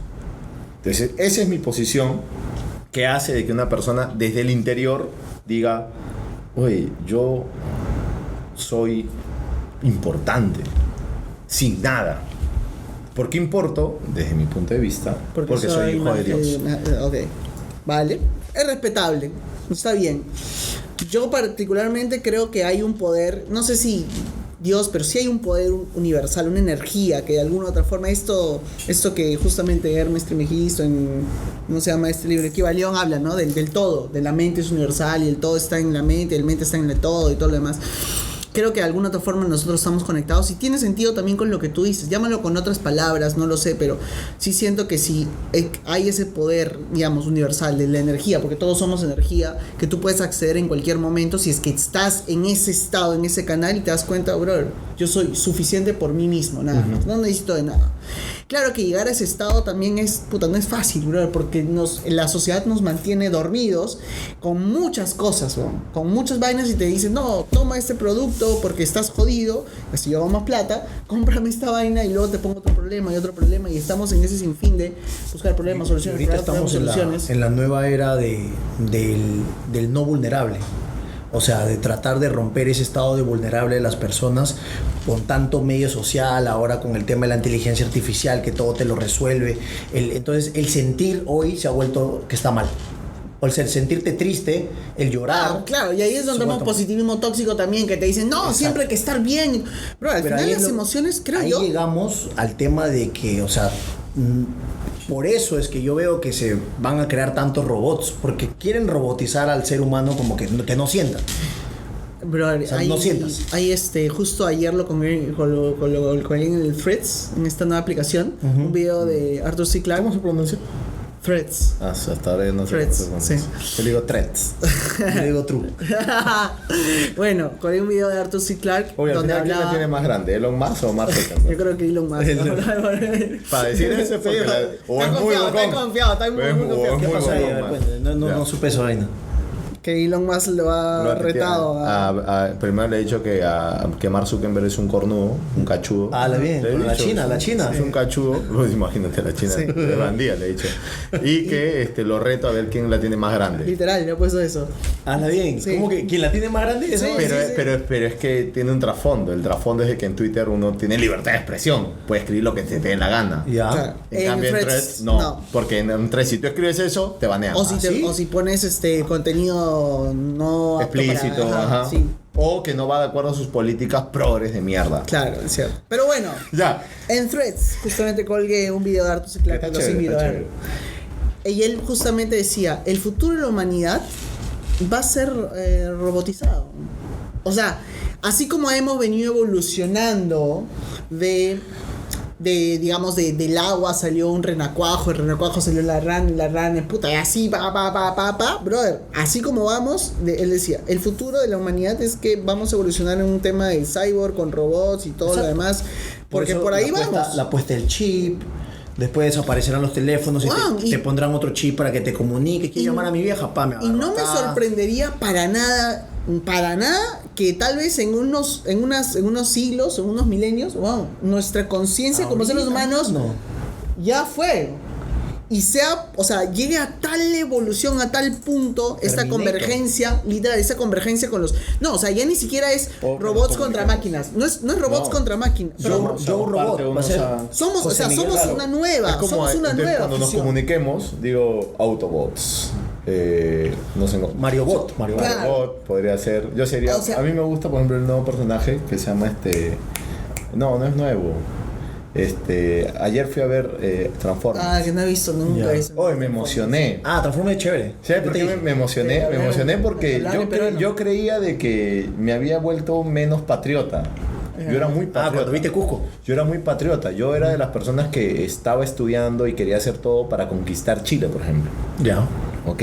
Entonces, esa es mi posición, que hace de que una persona desde el interior diga, oye, yo soy importante, sin nada. ¿Por qué importo? Desde mi punto de vista, porque soy hijo de Dios. Ok, vale, es respetable, está bien. Yo particularmente creo que hay un poder, no sé si Dios, pero sí hay un poder universal, una energía que de alguna u otra forma, esto que justamente Hermes Trismegisto ¿cómo se llama este libro? Kybalión habla, ¿no? Del todo, de la mente es universal y el todo está en la mente, el mente está en el todo y todo lo demás. Creo que de alguna otra forma nosotros estamos conectados y tiene sentido también con lo que tú dices. Llámalo con otras palabras, no lo sé, pero sí siento que si hay ese poder, digamos, universal de la energía, porque todos somos energía, que tú puedes acceder en cualquier momento si es que estás en ese estado, en ese canal y te das cuenta, brother, yo soy suficiente por mí mismo, nada más, no necesito de nada. Claro que llegar a ese estado también es, puta, no es fácil, bro, porque la sociedad nos mantiene dormidos con muchas cosas, bro, con muchas vainas y te dicen, no, toma este producto porque estás jodido, así yo hago más plata, cómprame esta vaina y luego te pongo otro problema y estamos en ese sinfín de buscar problemas, soluciones, Ahorita problemas, estamos soluciones. en la nueva era del no vulnerable. O sea, de tratar de romper ese estado de vulnerable de las personas con tanto medio social, ahora con el tema de la inteligencia artificial, que todo te lo resuelve. Entonces, el sentir hoy se ha vuelto que está mal. O el sentirte triste, el llorar. Claro, y ahí es donde vemos positivismo tóxico también, que te dicen, no, exacto, siempre hay que estar bien. Bro, al final las emociones, creo ahí yo... Ahí llegamos al tema de que, o sea... Por eso es que yo veo que se van a crear tantos robots, porque quieren robotizar al ser humano como que no sienta. Bro, o sea, no sientas. Hay justo ayer lo con en el Threads, en esta nueva aplicación, un video de Arthur C. Clarke. ¿Cómo se pronuncia? Threads. Hasta ahora no sé. Threads, sí. Yo digo threads. Yo digo true. Bueno, con un video de Arthur C. Clarke. Oye, donde ¿quién la tiene más grande? ¿Elon Musk o Mark Zuckerberg? Yo creo que Elon Musk. Para decir eso es porque está confiado. ¿Qué pasó ahí? No supe esa vaina. Que Elon Musk lo ha retado. Primero le he dicho que Mark Zuckerberg es un cornudo, un cachudo. Bien, la China. Es un cachudo, pues imagínate la China, sí. De bandía le he dicho. Y que lo reto a ver quién la tiene más grande. Literal, le he puesto eso. Bien. Sí. ¿Cómo que quién la tiene más grande? Sí, pero es que tiene un trasfondo. El trasfondo es de que en Twitter uno tiene libertad de expresión. Puede escribir lo que te dé la gana. Ya. Claro. En cambio en Threads no. Porque en Threads si tú escribes eso, te banean. O si pones contenido no explícito, ajá, sí. O que no va de acuerdo a sus políticas progres de mierda. Claro, es cierto. Pero bueno, ya. En Threads justamente colgué un video de Arthur C. Clarke, los invito a ver. Y él justamente decía, el futuro de la humanidad va a ser robotizado. O sea, así como hemos venido evolucionando digamos, del agua salió un renacuajo, el renacuajo salió la rana, puta, y así, brother, así como vamos, él decía, el futuro de la humanidad es que vamos a evolucionar en un tema de cyborg, con robots y todo lo demás, porque por ahí vamos. La puesta del chip, después desaparecerán los teléfonos y te pondrán otro chip para que te comunique, quiero llamar a mi vieja, y no me sorprendería para nada que tal vez en unos siglos, en unos milenios, nuestra conciencia como seres humanos ya fue. Y llegue a tal evolución, a tal punto, esta convergencia, literal, esa convergencia con los... No, o sea, ya ni siquiera es robots contra máquinas. No es robots contra máquinas. Yo un robot. Somos una nueva. Somos una nueva. Cuando nos comuniquemos, digo Autobots. No sé, Mario Bot podría ser. Yo sería. A mí me gusta, por ejemplo, el nuevo personaje que se llama No es nuevo. Ayer fui a ver Transformers. Que no he visto nunca eso. Hoy me emocioné. Transformers es chévere. ¿Sabes por qué me emocioné? Me emocioné porque yo creía de que me había vuelto menos patriota. Yo era muy patriota. Cuando viste Cusco. Yo era muy patriota. Yo era de las personas que estaba estudiando y quería hacer todo para conquistar Chile, por ejemplo. Ya. ¿Ok?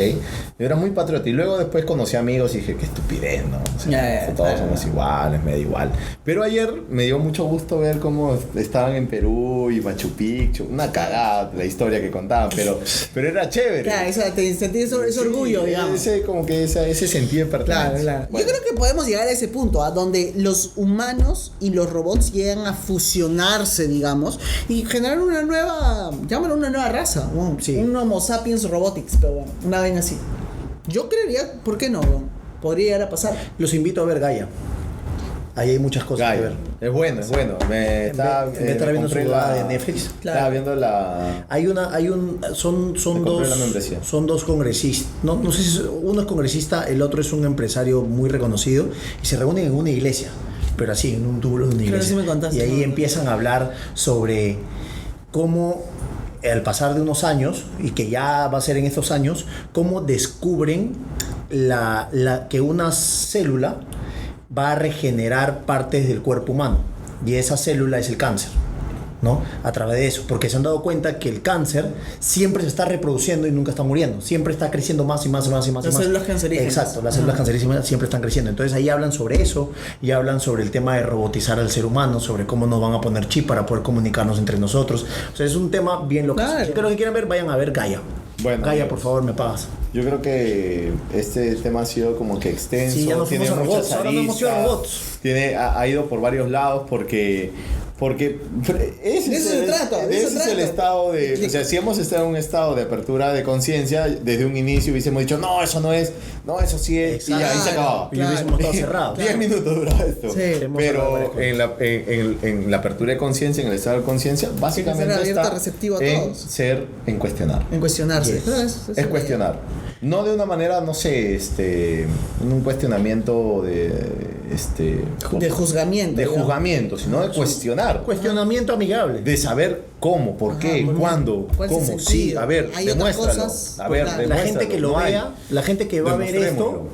Yo era muy patriota y luego después conocí amigos y dije, qué estupidez, ¿no? O sea, todos somos iguales, me da igual. Pero ayer me dio mucho gusto ver cómo estaban en Perú y Machu Picchu, una cagada la historia que contaban, pero era chévere. Claro, te sentí ese orgullo, digamos. Ese sentido de pertenencia. Claro. Bueno. Yo creo que podemos llegar a ese punto, a donde los humanos y los robots llegan a fusionarse, digamos, y generar una nueva, llámalo una nueva raza, un Homo sapiens robotics, pero bueno. Una vaina así. Yo creería, ¿por qué no? Podría llegar a pasar. Los invito a ver Gaia. Ahí hay muchas cosas que ver. Es bueno. Estaba viendo su de Netflix. Estaba viendo la. Son dos congresistas. No sé si uno es congresista, el otro es un empresario muy reconocido y se reúnen en una iglesia, pero así, en un túmulo de una iglesia. Sí me contaste, y ahí empiezan a hablar sobre cómo al pasar de unos años, y que ya va a ser en estos años, cómo descubren que una célula va a regenerar partes del cuerpo humano, y esa célula es el cáncer. ¿no? A través de eso, porque se han dado cuenta que el cáncer siempre se está reproduciendo y nunca está muriendo, siempre está creciendo más y más y más y más. Las células cancerígenas. Exacto, las células cancerígenas siempre están creciendo. Entonces ahí hablan sobre eso y hablan sobre el tema de robotizar al ser humano, sobre cómo nos van a poner chip para poder comunicarnos entre nosotros. O sea, es un tema bien loco. Claro. Si lo que quieran ver, vayan a ver Gaia. Bueno, Gaia, amigos, por favor, me pagas. Yo creo que este tema ha sido como que extenso. Sí, ya nos tiene fuimos a muchas robots, ahora nos hemos ido a aristas, robots. ha ido por varios lados porque ese es el estado de, o sea, si hemos estado en un estado de apertura de conciencia desde un inicio hubiésemos dicho no, eso no es, no, eso sí es, y ahí se acababa. Y hubiésemos estado cerrados. 10 minutos duraba esto. Sí. Pero en la apertura de conciencia, en el estado de conciencia, básicamente abierta, está receptivo a en todos. ser, en cuestionar. En cuestionarse. Yes. Claro, Es cuestionar. No de una manera, no sé, un cuestionamiento de juzgamiento. de digamos. juzgamiento, sino de cuestionar. Cuestionamiento amigable. De saber cómo, por qué, muy bien. cuándo, ¿Cuál es el cómo, sí, sentido? a ver, Hay otras demuéstralo. cosas, A ver, claro. La gente que lo demuéstralo, no hay. vea, la gente que va a ver esto, Demostrémoslo.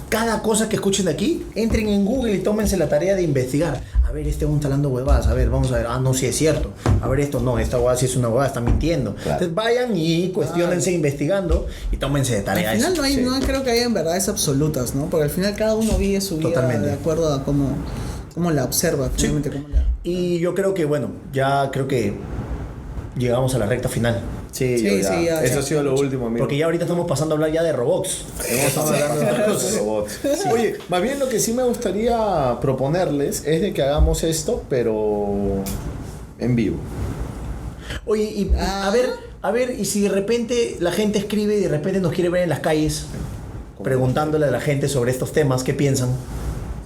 cada cosa que escuchen de aquí, entren en Google y tómense la tarea de investigar. A ver, un está hablando huevadas, a ver, vamos a ver, no, sí es cierto. A ver, esto no, esta huevada sí es una huevada, está mintiendo. Claro. Entonces vayan y cuestionense investigando y tómense de tarea Al final eso. no creo que hayan verdades absolutas, ¿no? Porque al final cada uno vive su vida Totalmente. de acuerdo a cómo la observa, finalmente cómo la... Y yo creo que, bueno, ya creo que llegamos a la recta final. Sí, Sí, ya. sí, ya, Eso ya. ha sido lo último, amigo. Porque ya ahorita estamos pasando a hablar ya de robots. Estamos hablando de los robots. Oye, más bien lo que sí me gustaría proponerles es de que hagamos esto, pero en vivo. Oye, y a ver, y si de repente la gente escribe y de repente nos quiere ver en las calles, preguntándole a la gente sobre estos temas, ¿qué piensan?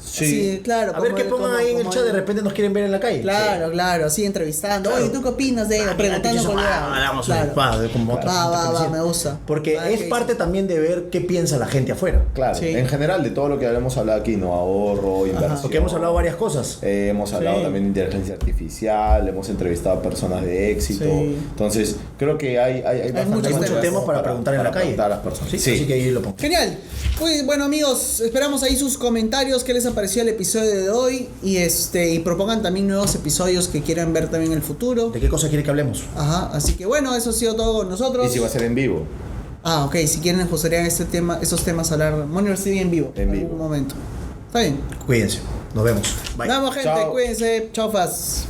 Sí, claro. A ver qué pongan ahí en el chat, de repente nos quieren ver en la calle. Claro, claro, así entrevistando. Claro. Oye, ¿tú qué opinas de ello? Preguntando por Hablamos claro. Va, me gusta. Porque Ah, es ok. parte también de ver qué piensa la gente afuera. Claro, Sí. en general de todo lo que hemos hablado aquí, ¿no? Ahorro, inversión. Porque hemos hablado varias cosas. Hemos hablado Sí. también de inteligencia artificial, hemos entrevistado a personas de éxito. Sí. Entonces, creo que hay muchos Hay muchos temas para preguntar en la calle. preguntar a las personas. Sí, así que ahí lo pongo. Genial. Pues bueno, amigos, esperamos ahí sus comentarios, qué les ha parecido el episodio de hoy y propongan también nuevos episodios que quieran ver también en el futuro. ¿De qué cosa quiere que hablemos? Ajá, así que bueno, eso ha sido todo con nosotros. Y si va a ser en vivo. Ah, ok, si quieren gustaría esos temas hablar Money en vivo. En vivo. algún momento. Está bien. Cuídense. Nos vemos. Bye. Nos vemos, gente, Chao. cuídense. Chau, fas.